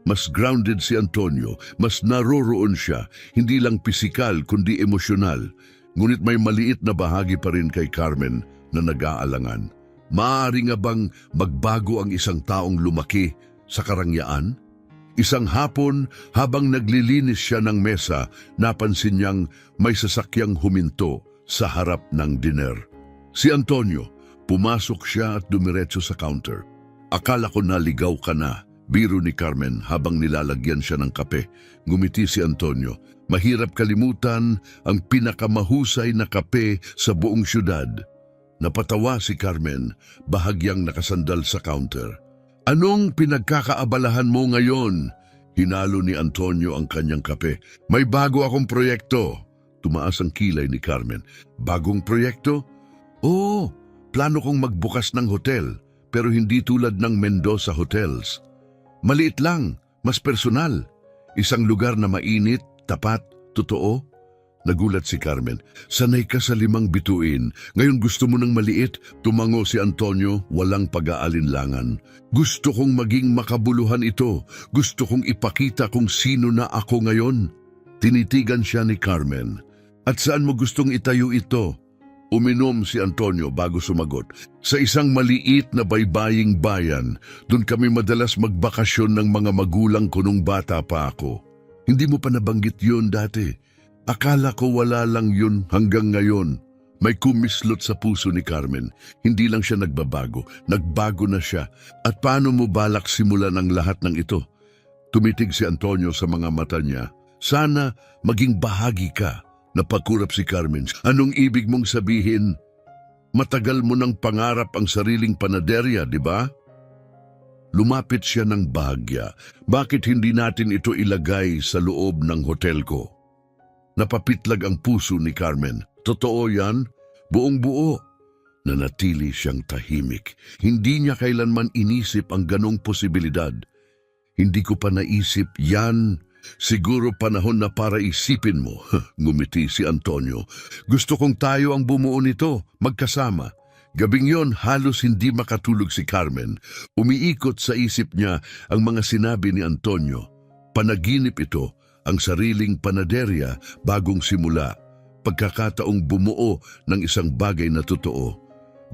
Mas grounded si Antonio, mas naroroon siya, hindi lang pisikal kundi emosyonal. Ngunit may maliit na bahagi pa rin kay Carmen na nag-aalangan. Maaari nga bang magbago ang isang taong lumaki sa karangyaan? Isang hapon, habang naglilinis siya ng mesa, napansin niyang may sasakyang huminto sa harap ng dinner. Si Antonio, pumasok siya at dumiretso sa counter. Akala ko naligaw ka na, biro ni Carmen habang nilalagyan siya ng kape. Ngumiti si Antonio. Mahirap kalimutan ang pinakamahusay na kape sa buong syudad. Napatawa si Carmen, bahagyang nakasandal sa counter. Anong pinagkakaabalahan mo ngayon? Hinalo ni Antonio ang kanyang kape. May bago akong proyekto. Tumaas ang kilay ni Carmen. Bagong proyekto? Oo, plano kong magbukas ng hotel, pero hindi tulad ng Mendoza Hotels. Maliit lang, mas personal. Isang lugar na mainit, tapat, totoo. Nagulat si Carmen. Sanay ka sa 5 bituin. Ngayon gusto mo ng maliit? Tumango si Antonio, walang pag-aalinlangan. Gusto kong maging makabuluhan ito. Gusto kong ipakita kung sino na ako ngayon. Tinitigan siya ni Carmen. At saan mo gustong itayo ito? Uminom si Antonio bago sumagot. Sa isang maliit na baybaying bayan, doon kami madalas magbakasyon ng mga magulang ko nung bata pa ako. Hindi mo pa nabanggit yun dati. Akala ko wala lang yun hanggang ngayon. May kumislot sa puso ni Carmen. Hindi lang siya nagbabago, nagbago na siya. At paano mo balak simulan ang lahat ng ito? Tumitig si Antonio sa mga mata niya. Sana maging bahagi ka. Napakurap si Carmen. Anong ibig mong sabihin? Matagal mo nang pangarap ang sariling panaderya, di ba? Lumapit siya ng bahagya. Bakit hindi natin ito ilagay sa loob ng hotel ko? Napapitlag ang puso ni Carmen. Totoo yan? Buong buo. Nanatili siyang tahimik. Hindi niya kailanman inisip ang ganong posibilidad. Hindi ko pa naisip yan. Siguro panahon na para isipin mo. Ngumiti si Antonio. Gusto kong tayo ang bumuo nito, magkasama. Gabing yon halos hindi makatulog si Carmen. Umiikot sa isip niya ang mga sinabi ni Antonio. Panaginip ito, ang sariling panaderya bagong simula. Pagkakataong bumuo ng isang bagay na totoo.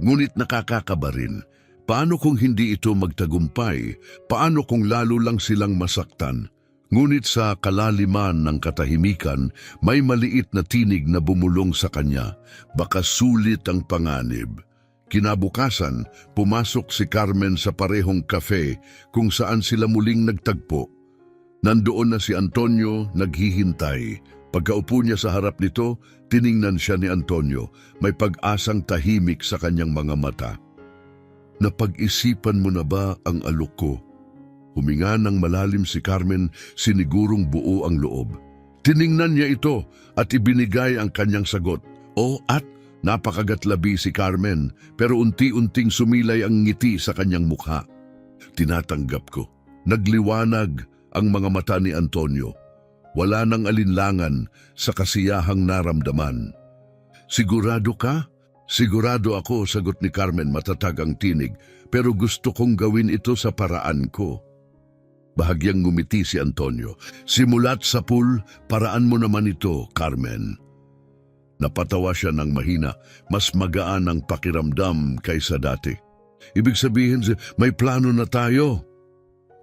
Ngunit nakakakaba rin. Paano kung hindi ito magtagumpay? Paano kung lalo lang silang masaktan? Ngunit sa kalaliman ng katahimikan, may maliit na tinig na bumulong sa kanya. Baka sulit ang panganib. Kinabukasan, pumasok si Carmen sa parehong kafe kung saan sila muling nagtagpo. Nandoon na si Antonio naghihintay. Pagkaupo niya sa harap nito, tiningnan siya ni Antonio. May pag-asang tahimik sa kanyang mga mata. Napag-isipan mo na ba ang alok ko? Huminga ng malalim si Carmen, sinigurong buo ang loob. Tiningnan niya ito at ibinigay ang kanyang sagot. At napakagatlabi si Carmen, pero unti-unting sumilay ang ngiti sa kanyang mukha. Tinatanggap ko. Nagliwanag ang mga mata ni Antonio. Wala nang alinlangan sa kasiyahang naramdaman. Sigurado ka? Sigurado ako, sagot ni Carmen, matatag ang tinig, pero gusto kong gawin ito sa paraan ko. Bahagyang ngumiti si Antonio. Simulat sa pool, paraan mo naman ito, Carmen. Napatawa siya ng mahina, mas magaan ang pakiramdam kaysa dati. Ibig sabihin, may plano na tayo.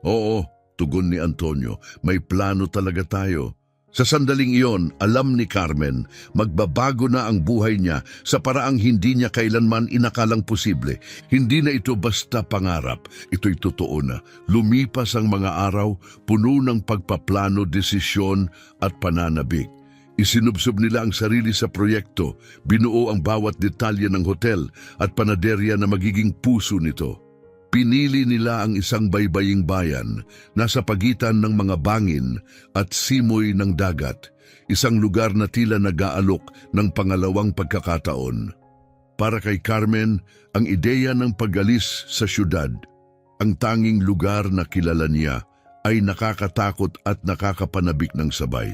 Oo, tugon ni Antonio, may plano talaga tayo. Sa sandaling iyon, alam ni Carmen, magbabago na ang buhay niya sa paraang hindi niya kailanman inakalang posible. Hindi na ito basta pangarap, ito'y totoo na. Lumipas ang mga araw, puno ng pagpaplano, desisyon at pananabik. Isinubsob nila ang sarili sa proyekto, binuo ang bawat detalye ng hotel at panaderya na magiging puso nito. Pinili nila ang isang baybaying bayan nasa pagitan ng mga bangin at simoy ng dagat, isang lugar na tila nag-aalok ng pangalawang pagkakataon. Para kay Carmen, ang ideya ng pag-alis sa syudad, ang tanging lugar na kilala niya, ay nakakatakot at nakakapanabik ng sabay.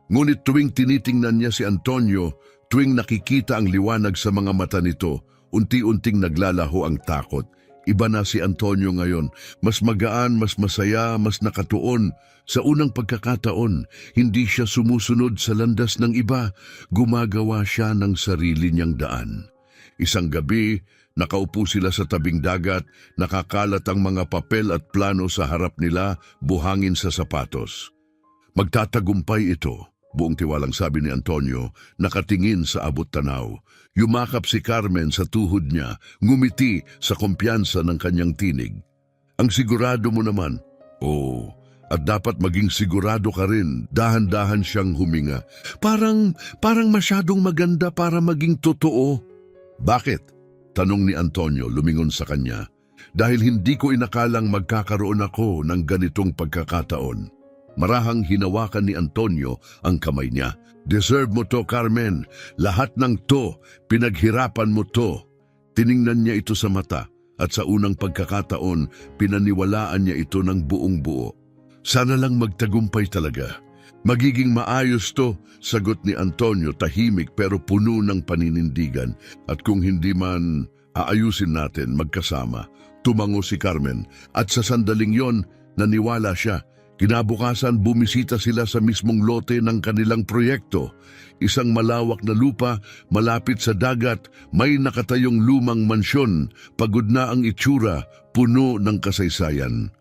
Ngunit tuwing tinitingnan niya si Antonio, tuwing nakikita ang liwanag sa mga mata nito, unti-unting naglalaho ang takot. Iba na si Antonio ngayon, mas magaan, mas masaya, mas nakatuon. Sa unang pagkakataon, hindi siya sumusunod sa landas ng iba, gumagawa siya ng sarili niyang daan. Isang gabi, nakaupo sila sa tabing dagat, nakakalat ang mga papel at plano sa harap nila, buhangin sa sapatos. Magtatagumpay ito, buong tiwalang sabi ni Antonio, nakatingin sa abot tanaw. Yumakap si Carmen sa tuhod niya, ngumiti sa kumpiyansa ng kanyang tinig. Ang sigurado mo naman, oo, at dapat maging sigurado ka rin, dahan-dahan siyang huminga. Parang masyadong maganda para maging totoo. Bakit? Tanong ni Antonio, lumingon sa kanya. Dahil hindi ko inakalang magkakaroon ako ng ganitong pagkakataon. Marahang hinawakan ni Antonio ang kamay niya. Deserve mo to, Carmen. Lahat ng to, pinaghirapan mo to. Tiningnan niya ito sa mata at sa unang pagkakataon, pinaniwalaan niya ito ng buong buo. Sana lang magtagumpay talaga. Magiging maayos to, sagot ni Antonio, tahimik pero puno ng paninindigan. At kung hindi man, aayusin natin magkasama. Tumango si Carmen at sa sandaling yon, naniwala siya. Kinabukasan, bumisita sila sa mismong lote ng kanilang proyekto. Isang malawak na lupa, malapit sa dagat, may nakatayong lumang mansyon, pagod na ang itsura, puno ng kasaysayan.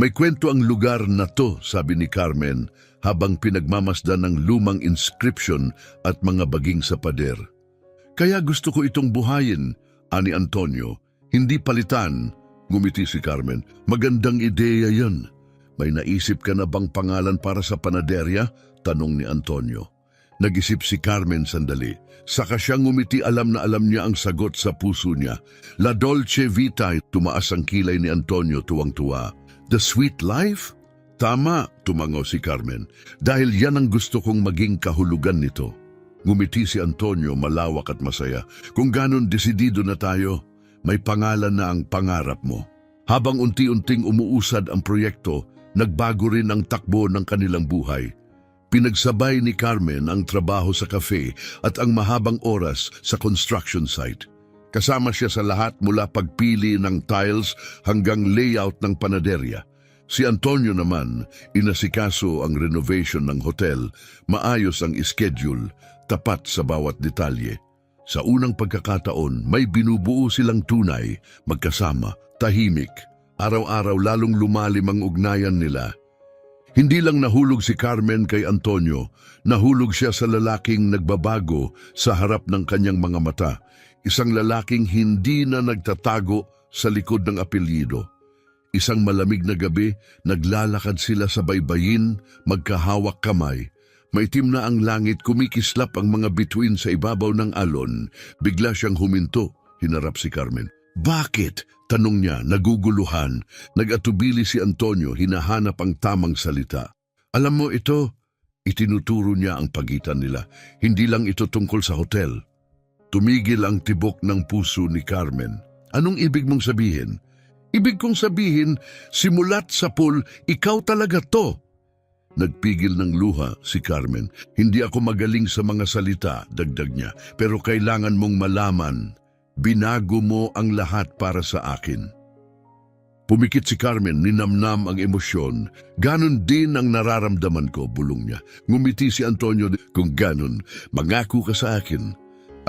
May kwento ang lugar na to, sabi ni Carmen, habang pinagmamasdan ng lumang inscription at mga baging sa pader. Kaya gusto ko itong buhayin, ani Antonio. Hindi palitan, ngumiti si Carmen. Magandang ideya yan. May naisip ka na bang pangalan para sa panaderya? Tanong ni Antonio. Nag-isip si Carmen sandali. Saka siya ngumiti, alam na alam niya ang sagot sa puso niya. La Dolce Vita, tumaas ang kilay ni Antonio tuwang-tuwa. The Sweet Life? Tama, tumango si Carmen. Dahil yan ang gusto kong maging kahulugan nito. Ngumiti si Antonio, malawak at masaya. Kung ganon desidido na tayo, may pangalan na ang pangarap mo. Habang unti-unting umuusad ang proyekto, nagbago rin ang takbo ng kanilang buhay. Pinagsabay ni Carmen ang trabaho sa cafe at ang mahabang oras sa construction site. Kasama siya sa lahat mula pagpili ng tiles hanggang layout ng panaderya. Si Antonio naman, inasikaso ang renovation ng hotel, maayos ang schedule, tapat sa bawat detalye. Sa unang pagkakataon, may binubuo silang tunay, magkasama, tahimik. Araw-araw lalong lumalim ang ugnayan nila. Hindi lang nahulog si Carmen kay Antonio, nahulog siya sa lalaking nagbabago sa harap ng kanyang mga mata. Isang lalaking hindi na nagtatago sa likod ng apelyido. Isang malamig na gabi, naglalakad sila sa baybayin, magkahawak kamay. Maitim na ang langit, kumikislap ang mga bituin sa ibabaw ng alon. Bigla siyang huminto, hinarap si Carmen. Bakit? Tanong niya, naguguluhan. Nag-atubili si Antonio, hinahanap ang tamang salita. Alam mo ito, itinuturo niya ang pagitan nila. Hindi lang ito tungkol sa hotel. Tumigil ang tibok ng puso ni Carmen. Anong ibig mong sabihin? Ibig kong sabihin, simulat sa pool, ikaw talaga to. Nagpigil ng luha si Carmen. Hindi ako magaling sa mga salita, dagdag niya. Pero kailangan mong malaman. Binago mo ang lahat para sa akin. Pumikit si Carmen, ninamnam ang emosyon. Ganon din ang nararamdaman ko, bulong niya. Ngumiti si Antonio, kung ganon, mangako ka sa akin.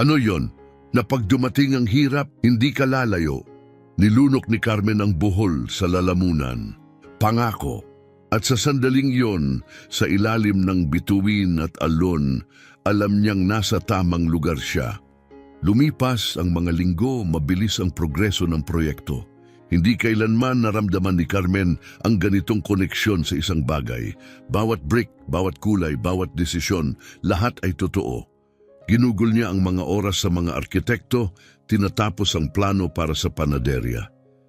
Ano yon? Na pag dumating ang hirap, hindi ka lalayo. Nilunok ni Carmen ang buhol sa lalamunan. Pangako. At sa sandaling yon, sa ilalim ng bituin at alon, alam niyang nasa tamang lugar siya. Lumipas ang mga linggo, mabilis ang progreso ng proyekto. Hindi kailanman naramdaman ni Carmen ang ganitong koneksyon sa isang bagay. Bawat brick, bawat kulay, bawat desisyon, lahat ay totoo. Ginugol niya ang mga oras sa mga arkitekto, tinatapos ang plano para sa panaderya.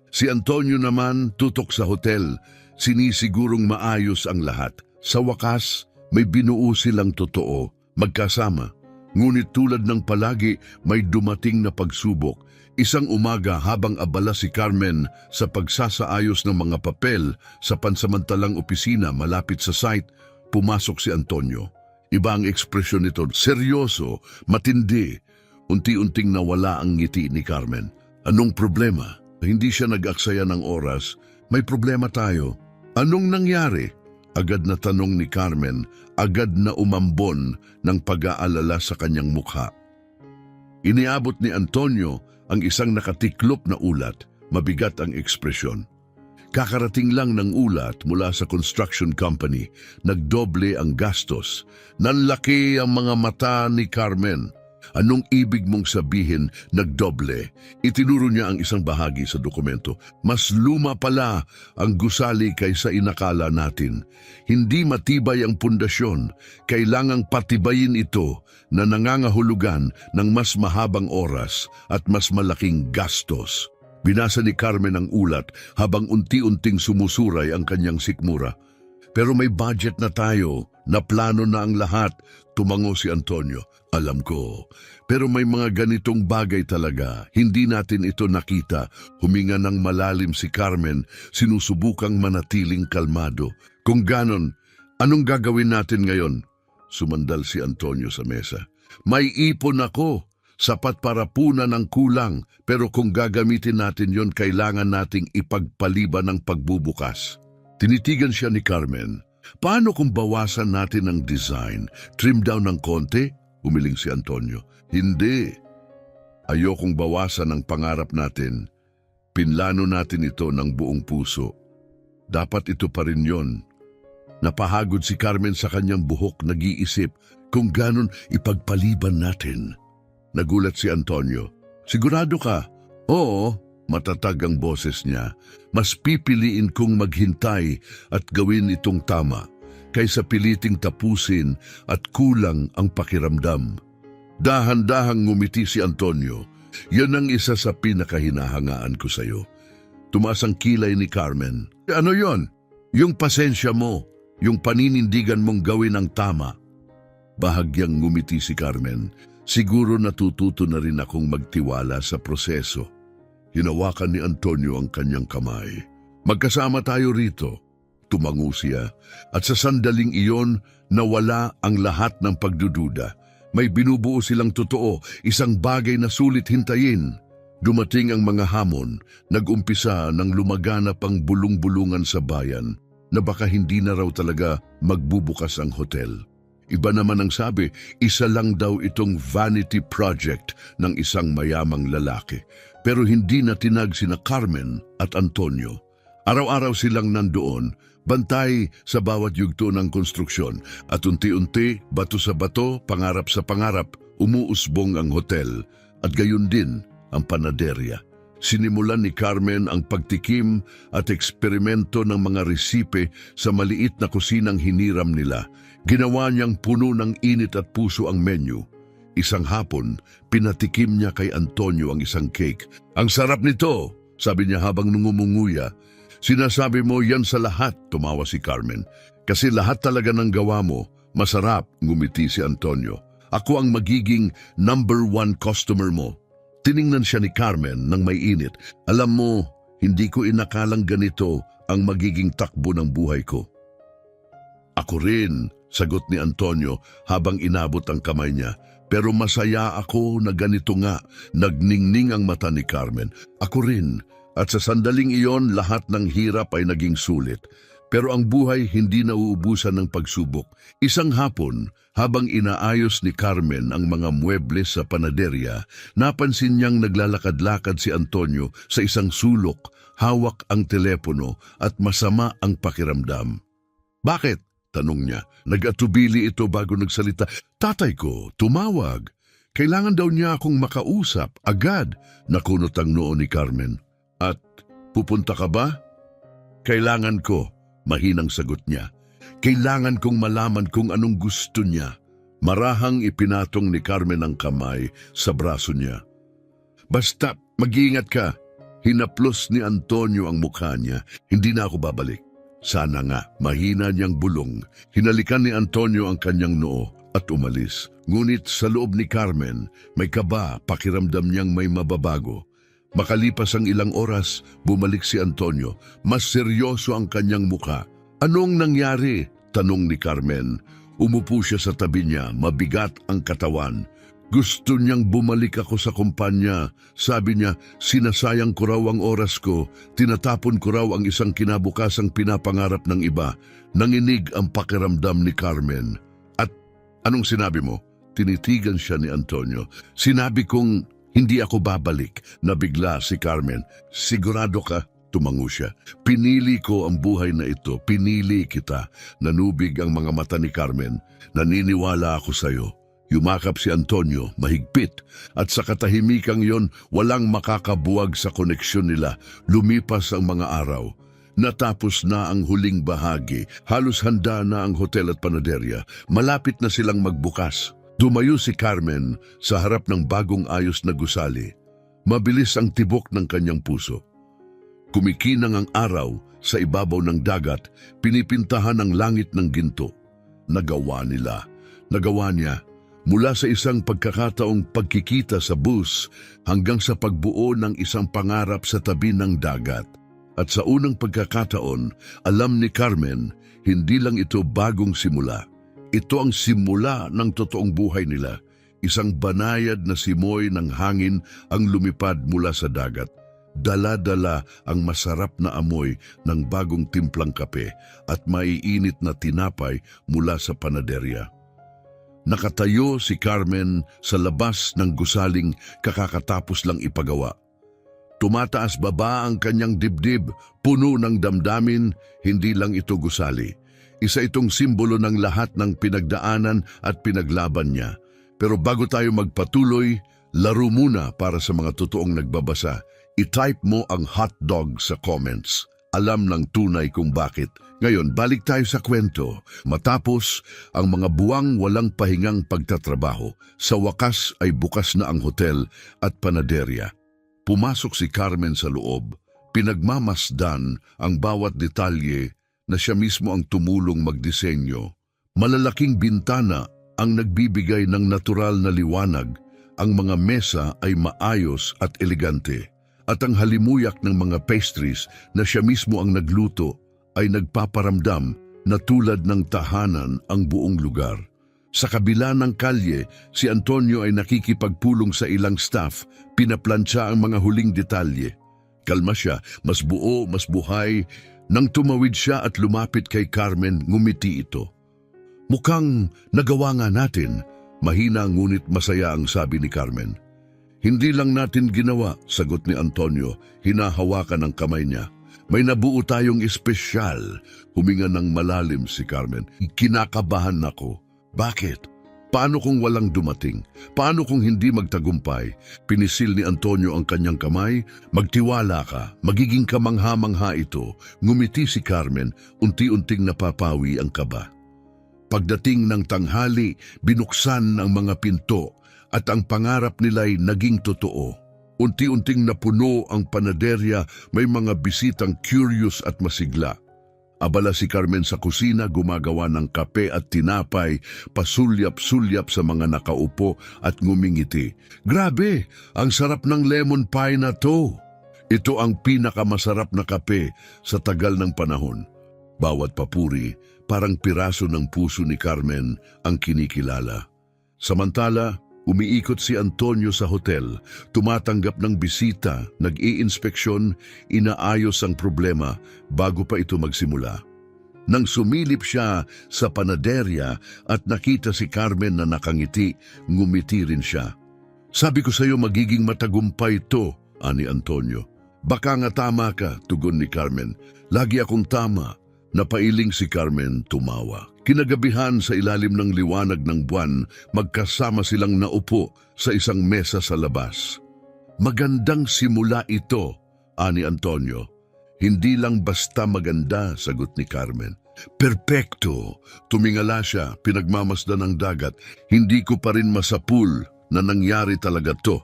Si Antonio naman tutok sa hotel, sinisigurong maayos ang lahat. Sa wakas, may binuo silang totoo, magkasama. Ngunit tulad ng palagi, may dumating na pagsubok. Isang umaga habang abala si Carmen sa pagsasaayos ng mga papel sa pansamantalang opisina malapit sa site, pumasok si Antonio. Iba ang ekspresyon nito, seryoso, matindi. Unti-unting nawala ang ngiti ni Carmen. Anong problema? Hindi siya nag-aksaya ng oras. May problema tayo. Anong nangyari? Agad na tanong ni Carmen, agad na umambon ng pag-aalala sa kanyang mukha. Iniabot ni Antonio ang isang nakatiklop na ulat, mabigat ang ekspresyon. Kakarating lang ng ulat mula sa construction company, nagdoble ang gastos. Nanlaki ang mga mata ni Carmen. Anong ibig mong sabihin nagdoble? Itinuro niya ang isang bahagi sa dokumento. Mas luma pala ang gusali kaysa inakala natin. Hindi matibay ang pundasyon. Kailangang patibayin ito na nangangahulugan ng mas mahabang oras at mas malaking gastos. Binasa ni Carmen ang ulat habang unti-unting sumusuray ang kanyang sikmura. Pero may budget na tayo, na plano na ang lahat, tumango si Antonio. Alam ko, pero may mga ganitong bagay talaga. Hindi natin ito nakita. Huminga ng malalim si Carmen, sinusubukang manatiling kalmado. Kung ganon, anong gagawin natin ngayon? Sumandal si Antonio sa mesa. May ipon ako. Sapat para punan ang kulang. Pero kung gagamitin natin yon, kailangan nating ipagpaliban ng pagbubukas. Tinitigan siya ni Carmen. Paano kung bawasan natin ang design? Trim down ng konti? Umiling si Antonio. Hindi. Ayokong bawasan ang pangarap natin. Pinlano natin ito ng buong puso. Dapat ito pa rin yon. Napahagod si Carmen sa kanyang buhok, nag-iisip kung ganon ipagpaliban natin. Nagulat si Antonio. Sigurado ka? Oo, matatag ang boses niya. Mas pipiliin kong maghintay at gawin itong tama kaysa piliting tapusin at kulang ang pakiramdam. Dahan-dahang ngumiti si Antonio. Yan ang isa sa pinakahinahangaan ko sa'yo. Tumaas ang kilay ni Carmen. Ano yon? Yung pasensya mo, yung paninindigan mong gawin ang tama. Bahagyang ngumiti si Carmen. Siguro natututo na rin akong magtiwala sa proseso. Hinawakan ni Antonio ang kanyang kamay. Magkasama tayo rito. Tumango siya, at sa sandaling iyon, nawala ang lahat ng pagdududa. May binubuo silang totoo, isang bagay na sulit hintayin. Dumating ang mga hamon, nag-umpisa ng lumaganap ang bulong-bulungan sa bayan, na baka hindi na raw talaga magbubukas ang hotel. Iba naman ang sabi, isa lang daw itong vanity project ng isang mayamang lalaki. Pero hindi na tinag sina Carmen at Antonio. Araw-araw silang nandoon, bantay sa bawat yugto ng konstruksyon, at unti-unti, bato sa bato, pangarap sa pangarap, umuusbong ang hotel at gayon din ang panaderya. Sinimulan ni Carmen ang pagtikim at eksperimento ng mga resipe sa maliit na kusinang hiniram nila. Ginawa niyang puno ng init at puso ang menu. Isang hapon, pinatikim niya kay Antonio ang isang cake. Ang sarap nito, sabi niya habang ngumunguya. Sinasabi mo yan sa lahat, tumawa si Carmen. Kasi lahat talaga ng gawa mo, masarap, ngumiti si Antonio. Ako ang magiging number 1 customer mo. Tiningnan siya ni Carmen ng may init. Alam mo, hindi ko inakalang ganito ang magiging takbo ng buhay ko. Ako rin, sagot ni Antonio habang inabot ang kamay niya. Pero masaya ako na ganito nga, nagningning ang mata ni Carmen. Ako rin, at sa sandaling iyon lahat ng hirap ay naging sulit. Pero ang buhay hindi nauubusan ng pagsubok. Isang hapon, habang inaayos ni Carmen ang mga muebles sa panaderya, napansin niyang naglalakad-lakad si Antonio sa isang sulok, hawak ang telepono at masama ang pakiramdam. Bakit? Tanong niya. Nag-atubili ito bago nagsalita. Tatay ko, tumawag. Kailangan daw niya akong makausap, agad, nakunot ang noo ni Carmen. At pupunta ka ba? Kailangan ko, mahinang sagot niya. Kailangan kong malaman kung anong gusto niya. Marahang ipinatong ni Carmen ang kamay sa braso niya. Basta, mag-iingat ka. Hinaplos ni Antonio ang mukha niya. Hindi na ako babalik. Sana nga, mahina niyang bulong. Hinalikan ni Antonio ang kanyang noo at umalis. Ngunit sa loob ni Carmen, may kaba, pakiramdam niyang may mababago. Makalipas ang ilang oras, bumalik si Antonio. Mas seryoso ang kanyang mukha. Anong nangyari? Tanong ni Carmen. Umupo siya sa tabi niya, mabigat ang katawan. Gusto niyang bumalik ako sa kumpanya. Sabi niya, sinasayang ko raw ang oras ko. Tinatapon ko raw ang isang kinabukasang pinapangarap ng iba. Nanginig ang pakiramdam ni Carmen. At anong sinabi mo? Tinitigan siya ni Antonio. Sinabi kong hindi ako babalik. Nabigla si Carmen. Sigurado ka? Tumango siya. Pinili ko ang buhay na ito. Pinili kita. Nanubig ang mga mata ni Carmen. Naniniwala ako sa iyo. Yumakap si Antonio, mahigpit, at sa katahimikang yon, walang makakabuwag sa koneksyon nila. Lumipas ang mga araw. Natapos na ang huling bahagi. Halos handa na ang hotel at panaderya. Malapit na silang magbukas. Dumayo si Carmen sa harap ng bagong ayos na gusali. Mabilis ang tibok ng kanyang puso. Kumikinang ang araw sa ibabaw ng dagat, pinipintahan ang langit ng ginto. Nagawa nila. Nagawa niya. Mula sa isang pagkakataong pagkikita sa bus hanggang sa pagbuo ng isang pangarap sa tabi ng dagat. At sa unang pagkakataon, alam ni Carmen, hindi lang ito bagong simula. Ito ang simula ng totoong buhay nila. Isang banayad na simoy ng hangin ang lumipad mula sa dagat. Dala-dala ang masarap na amoy ng bagong timplang kape at maiinit na tinapay mula sa panaderya. Nakatayo si Carmen sa labas ng gusaling kakatapos lang ipagawa. Tumataas baba ang kanyang dibdib, puno ng damdamin, hindi lang ito gusali. Isa itong simbolo ng lahat ng pinagdaanan at pinaglaban niya. Pero bago tayo magpatuloy, laro muna para sa mga totoong nagbabasa. I-type mo ang hotdog sa comments. Alam ng tunay kung bakit. Ngayon, balik tayo sa kwento. Matapos ang mga buwang walang pahingang pagtatrabaho, sa wakas ay bukas na ang hotel at panaderya. Pumasok si Carmen sa loob, pinagmamasdan ang bawat detalye na siya mismo ang tumulong magdisenyo. Malalaking bintana ang nagbibigay ng natural na liwanag, ang mga mesa ay maayos at elegante. At ang halimuyak ng mga pastries na siya mismo ang nagluto ay nagpaparamdam na tulad ng tahanan ang buong lugar. Sa kabila ng kalye, si Antonio ay nakikipagpulong sa ilang staff, pinaplansya ang mga huling detalye. Kalma siya, mas buo, mas buhay. Nang tumawid siya at lumapit kay Carmen, ngumiti ito. Mukhang nagawa nga natin. Mahina ngunit masaya ang sabi ni Carmen. Hindi lang natin ginawa, sagot ni Antonio, hinahawakan ang kamay niya. May nabuo tayong espesyal. Huminga ng malalim si Carmen. Kinakabahan ako. Bakit? Paano kung walang dumating? Paano kung hindi magtagumpay? Pinisil ni Antonio ang kanyang kamay. Magtiwala ka, magiging kamangha-mangha ito. Ngumiti si Carmen, unti-unting napapawi ang kaba. Pagdating ng tanghali, binuksan ang mga pinto. At ang pangarap nila'y naging totoo. Unti-unting napuno ang panaderya, may mga bisitang curious at masigla. Abala si Carmen sa kusina, gumagawa ng kape at tinapay, pasulyap-sulyap sa mga nakaupo at ngumingiti. Grabe, ang sarap ng lemon pie na to. Ito ang pinakamasarap na kape sa tagal ng panahon. Bawat papuri, parang piraso ng puso ni Carmen ang kinikilala. Samantala, umiikot si Antonio sa hotel, tumatanggap ng bisita, nag-iinspeksyon, inaayos ang problema bago pa ito magsimula. Nang sumilip siya sa panaderya at nakita si Carmen na nakangiti, ngumiti rin siya. Sabi ko sa iyo magiging matagumpay ito, ani Antonio. Baka nga tama ka, tugon ni Carmen. Lagi akong tama. Napailing si Carmen, tumawa. Kinagabihan sa ilalim ng liwanag ng buwan, magkasama silang naupo sa isang mesa sa labas. Magandang simula ito, ani Antonio. Hindi lang basta maganda, sagot ni Carmen. Perpekto, tumingala siya, pinagmamasdan ng dagat. Hindi ko pa rin masapul na nangyari talaga to.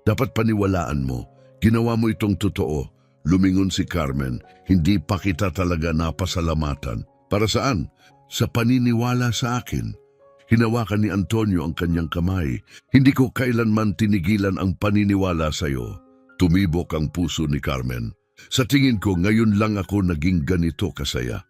Dapat paniwalaan mo, Ginawa mo itong totoo. Lumingon si Carmen. Hindi pa kita talaga napasalamatan. Para saan? Sa paniniwala sa akin. Hinawakan ni Antonio ang kanyang kamay. Hindi ko kailanman tinigilan ang paniniwala sa iyo. Tumibok ang puso ni Carmen. Sa tingin ko, ngayon lang ako naging ganito kasaya.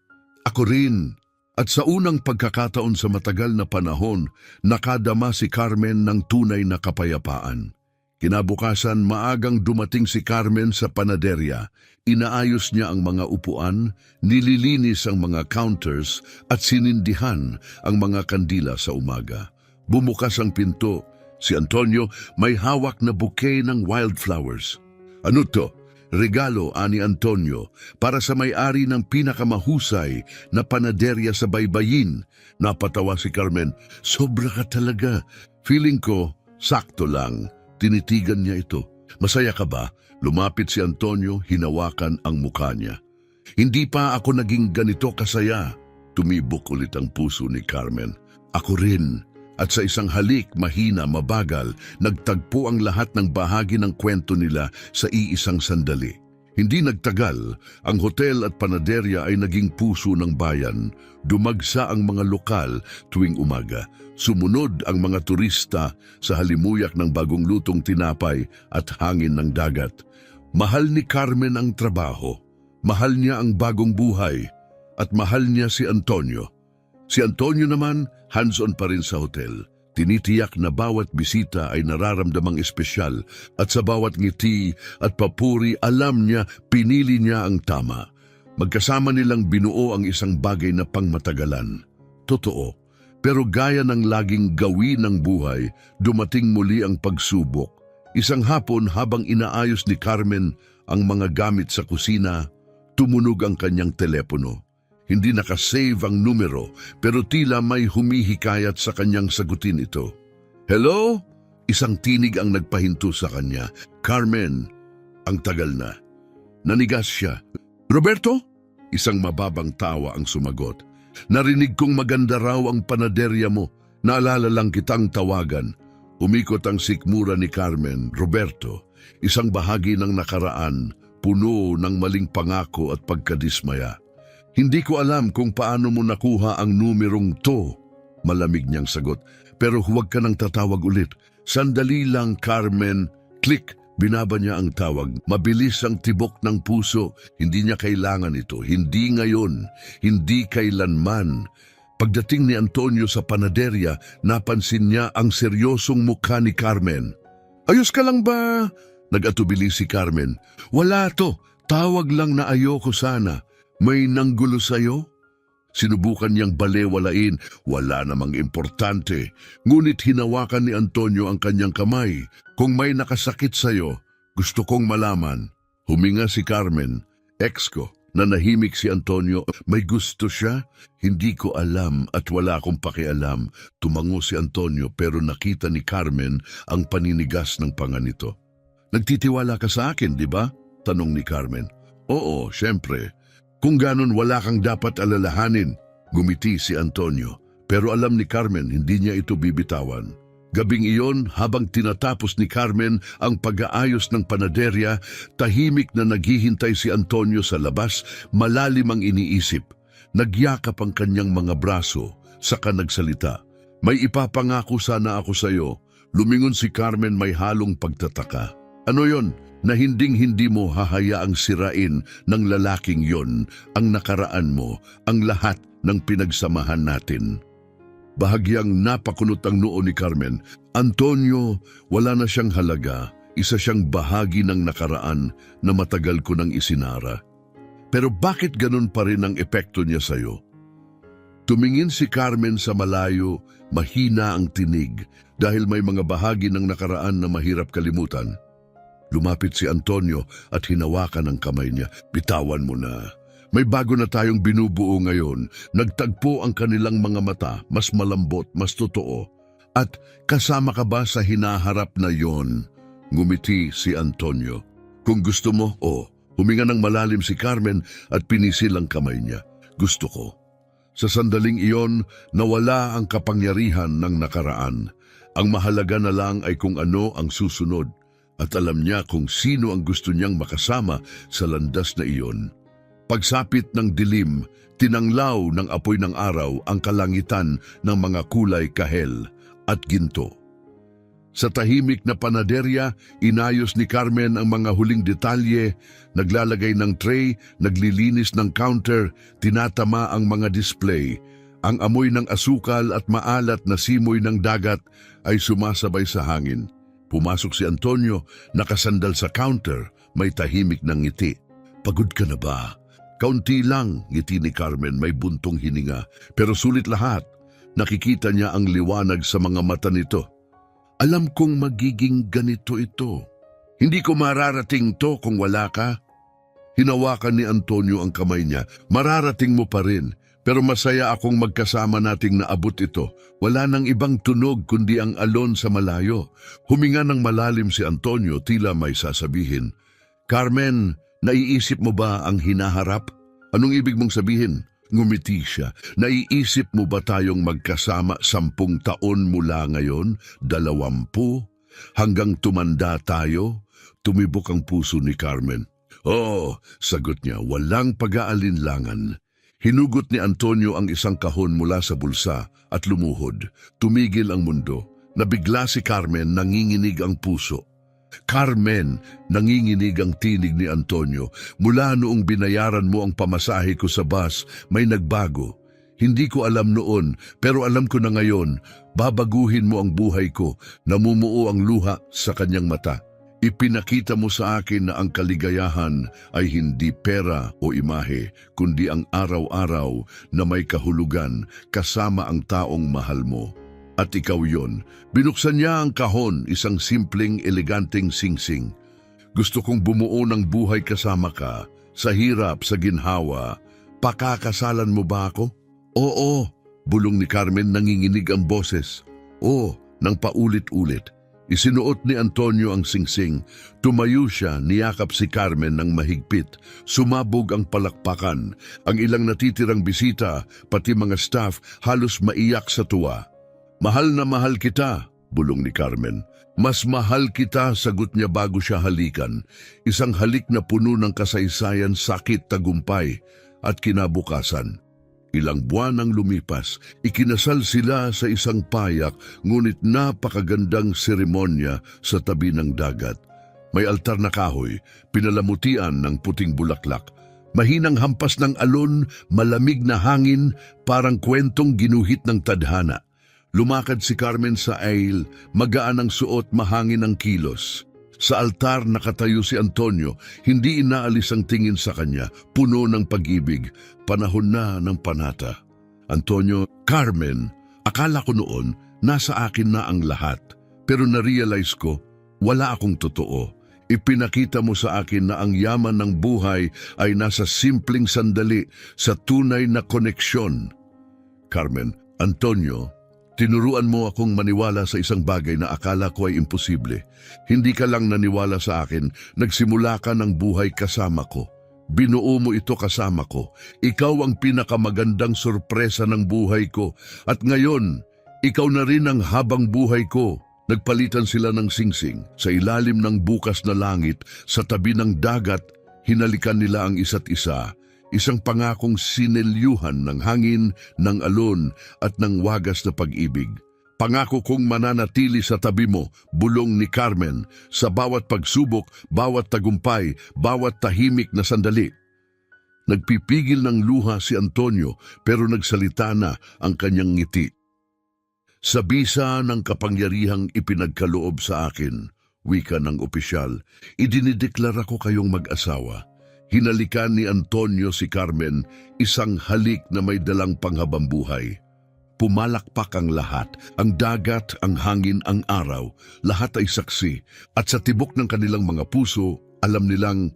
Ako rin. At sa unang pagkakataon sa matagal na panahon, nakadama si Carmen ng tunay na kapayapaan. Kinabukasan, maagang dumating si Carmen sa panaderya. Inaayos niya ang mga upuan, nililinis ang mga counters at sinindihan ang mga kandila sa umaga. Bumukas ang pinto. Si Antonio may hawak na bouquet ng wildflowers. Ano to? Regalo ani Antonio para sa may-ari ng pinakamahusay na panaderya sa Baybayin. Napatawa si Carmen. Sobra ka talaga. Feeling ko, sakto lang. Tinitigan niya ito. Masaya ka ba? Lumapit si Antonio, hinawakan ang mukha niya. Hindi pa ako naging ganito kasaya. Tumibok ulit ang puso ni Carmen. Ako rin. At sa isang halik, mahina, mabagal, nagtagpo ang lahat ng bahagi ng kwento nila sa iisang sandali. Hindi nagtagal, ang hotel at panaderya ay naging puso ng bayan. Dumagsa ang mga lokal tuwing umaga. Sumunod ang mga turista sa halimuyak ng bagong lutong tinapay at hangin ng dagat. Mahal ni Carmen ang trabaho. Mahal niya ang bagong buhay. At mahal niya si Antonio. Si Antonio naman, hands-on pa rin sa hotel. Tinitiyak na bawat bisita ay nararamdamang espesyal at sa bawat ngiti at papuri alam niya pinili niya ang tama. Magkasama nilang binuo ang isang bagay na pangmatagalan. Totoo, pero gaya ng laging gawin ng buhay, dumating muli ang pagsubok. Isang hapon habang inaayos ni Carmen ang mga gamit sa kusina, tumunog ang kanyang telepono. Hindi nakasave ang numero pero tila may humihikayat sa kanyang sagutin ito. Hello? Isang tinig ang nagpahinto sa kanya. Carmen, ang tagal na. Nanigas siya. Roberto? Isang mababang tawa ang sumagot. Narinig kong maganda raw ang panaderya mo. Naalala lang kitang tawagan. Umikot ang sikmura ni Carmen. Roberto, isang bahagi ng nakaraan, puno ng maling pangako at pagkadismaya. Hindi ko alam kung paano mo nakuha ang numerong to. Malamig niyang sagot. Pero huwag ka nang tatawag ulit. Sandali lang, Carmen. Click. Binaba niya ang tawag. Mabilis ang tibok ng puso. Hindi niya kailangan ito. Hindi ngayon. Hindi kailanman. Pagdating ni Antonio sa panaderya, napansin niya ang seryosong mukha ni Carmen. Ayos ka lang ba? Nag-atubili si Carmen. Wala to. Tawag lang na ayoko sana. May nanggulo sa'yo? Sinubukan niyang balewalain, wala namang importante. Ngunit hinawakan ni Antonio ang kanyang kamay. Kung may nakasakit sa'yo, gusto kong malaman. Huminga si Carmen, ex ko. Nanahimik si Antonio. May gusto siya? Hindi ko alam at wala akong pakialam. Tumango si Antonio pero nakita ni Carmen ang paninigas ng panga nito. Nagtitiwala ka sa akin, di ba? Tanong ni Carmen. Oo, syempre. Kung ganon wala kang dapat alalahanin, gumiti si Antonio. Pero alam ni Carmen hindi niya ito bibitawan. Gabing iyon, habang tinatapos ni Carmen ang pag-aayos ng panaderya, tahimik na naghihintay si Antonio sa labas, malalim ang iniisip. Nagyakap ang kanyang mga braso, saka nagsalita. May ipapangako sana ako sa iyo. Lumingon si Carmen may halong pagtataka. Ano yon? Na hinding-hindi mo hahayaang sirain ng lalaking yon ang nakaraan mo, ang lahat ng pinagsamahan natin. Bahagyang napakunot ang noo ni Carmen. Antonio, wala na siyang halaga. Isa siyang bahagi ng nakaraan na matagal ko nang isinara. Pero bakit ganun pa rin ang epekto niya sa'yo? Tumingin si Carmen sa malayo, mahina ang tinig dahil may mga bahagi ng nakaraan na mahirap kalimutan. Lumapit si Antonio at hinawakan ang kamay niya. Bitawan mo na. May bago na tayong binubuo ngayon. Nagtagpo ang kanilang mga mata, mas malambot, mas totoo. At kasama ka ba sa hinaharap na yon? Ngumiti si Antonio. Kung gusto mo, Huminga ng malalim si Carmen at pinisil ang kamay niya. Gusto ko. Sa sandaling iyon, nawala ang kapangyarihan ng nakaraan. Ang mahalaga na lang ay kung ano ang susunod. At alam niya kung sino ang gusto niyang makasama sa landas na iyon. Pagsapit ng dilim, tinanglaw ng apoy ng araw ang kalangitan ng mga kulay kahel at ginto. Sa tahimik na panaderya, inayos ni Carmen ang mga huling detalye, naglalagay ng tray, naglilinis ng counter, tinatama ang mga display. Ang amoy ng asukal at maalat na simoy ng dagat ay sumasabay sa hangin. Pumasok si Antonio, nakasandal sa counter, may tahimik ng ngiti. Pagod ka na ba? Kaunti lang, ngiti ni Carmen, may buntong hininga. Pero sulit lahat, nakikita niya ang liwanag sa mga mata nito. Alam kong magiging ganito ito. Hindi ko mararating to kung wala ka. Hinawakan ni Antonio ang kamay niya. Mararating mo pa rin. Pero masaya akong magkasama nating naabot ito. Wala nang ibang tunog kundi ang alon sa malayo. Huminga ng malalim si Antonio, tila may sasabihin. Carmen, naiisip mo ba ang hinaharap? Anong ibig mong sabihin? Ngumiti siya. Naiisip mo ba tayong magkasama 10 taon mula ngayon? 20? Hanggang tumanda tayo? Tumibok ang puso ni Carmen. Oo, sagot niya, walang pag-aalinlangan. Hinugot ni Antonio ang isang kahon mula sa bulsa at lumuhod. Tumigil ang mundo. Nabigla si Carmen, nanginginig ang puso. Carmen, nanginginig ang tinig ni Antonio. Mula noong binayaran mo ang pamasahe ko sa bus, may nagbago. Hindi ko alam noon, pero alam ko na ngayon. Babaguhin mo ang buhay ko. Namumuo ang luha sa kanyang mata. Ipinakita mo sa akin na ang kaligayahan ay hindi pera o imahe, kundi ang araw-araw na may kahulugan kasama ang taong mahal mo. At ikaw yon. Binuksan niya ang kahon, isang simpleng, eleganteng singsing. Gusto kong bumuo ng buhay kasama ka, sa hirap, sa ginhawa. Pakakasalan mo ba ako? Oo, bulong ni Carmen, nanginginig ang boses. Oo, nang paulit-ulit. Isinuot ni Antonio ang singsing. Tumayo siya, niyakap si Carmen ng mahigpit. Sumabog ang palakpakan. Ang ilang natitirang bisita, pati mga staff, halos maiyak sa tuwa. Mahal na mahal kita, bulong ni Carmen. Mas mahal kita, sagot niya bago siya halikan. Isang halik na puno ng kasaysayan, sakit, tagumpay at kinabukasan. Ilang buwan ang lumipas, ikinasal sila sa isang payak, ngunit napakagandang seremonya sa tabi ng dagat. May altar na kahoy, pinalamutian ng puting bulaklak. Mahinang hampas ng alon, malamig na hangin, parang kwentong ginuhit ng tadhana. Lumakad si Carmen sa aisle, magaan ang suot, mahangin ang kilos. Sa altar nakatayo si Antonio, hindi inaalis ang tingin sa kanya, puno ng pag-ibig, panahon na ng panata. Antonio, Carmen, akala ko noon nasa akin na ang lahat, pero na-realize ko, wala akong totoo. Ipinakita mo sa akin na ang yaman ng buhay ay nasa simpleng sandali, sa tunay na koneksyon. Carmen, Antonio, tinuruan mo akong maniwala sa isang bagay na akala ko ay imposible. Hindi ka lang naniwala sa akin, nagsimula ka ng buhay kasama ko. Binuo mo ito kasama ko. Ikaw ang pinakamagandang sorpresa ng buhay ko. At ngayon, ikaw na rin ang habang buhay ko. Nagpalitan sila ng singsing. Sa ilalim ng bukas na langit, sa tabi ng dagat, hinalikan nila ang isa't isa. Isang pangakong sinelyuhan ng hangin, ng alon at ng wagas na pag-ibig. Pangako kong mananatili sa tabi mo, bulong ni Carmen, sa bawat pagsubok, bawat tagumpay, bawat tahimik na sandali. Nagpipigil ng luha si Antonio pero nagsalita na ang kanyang ngiti. Sa bisa ng kapangyarihang ipinagkaloob sa akin, wika ng opisyal, idinideklara ko kayong mag-asawa. Hinalikan ni Antonio si Carmen, isang halik na may dalang panghabambuhay. Pumalakpak ang lahat, ang dagat, ang hangin, ang araw, lahat ay saksi. At sa tibok ng kanilang mga puso, alam nilang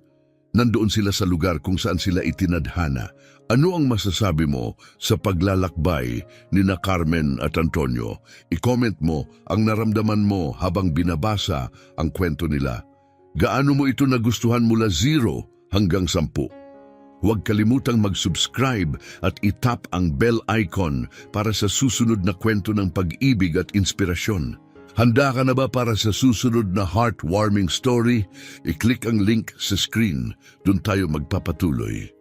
nandoon sila sa lugar kung saan sila itinadhana. Ano ang masasabi mo sa paglalakbay ni na Carmen at Antonio? I-comment mo ang naramdaman mo habang binabasa ang kwento nila. Gaano mo ito nagustuhan mula 0 hanggang 10? Huwag kalimutang mag-subscribe at itap ang bell icon para sa susunod na kwento ng pag-ibig at inspirasyon. Handa ka na ba para sa susunod na heartwarming story? I-click ang link sa screen. Doon tayo magpapatuloy.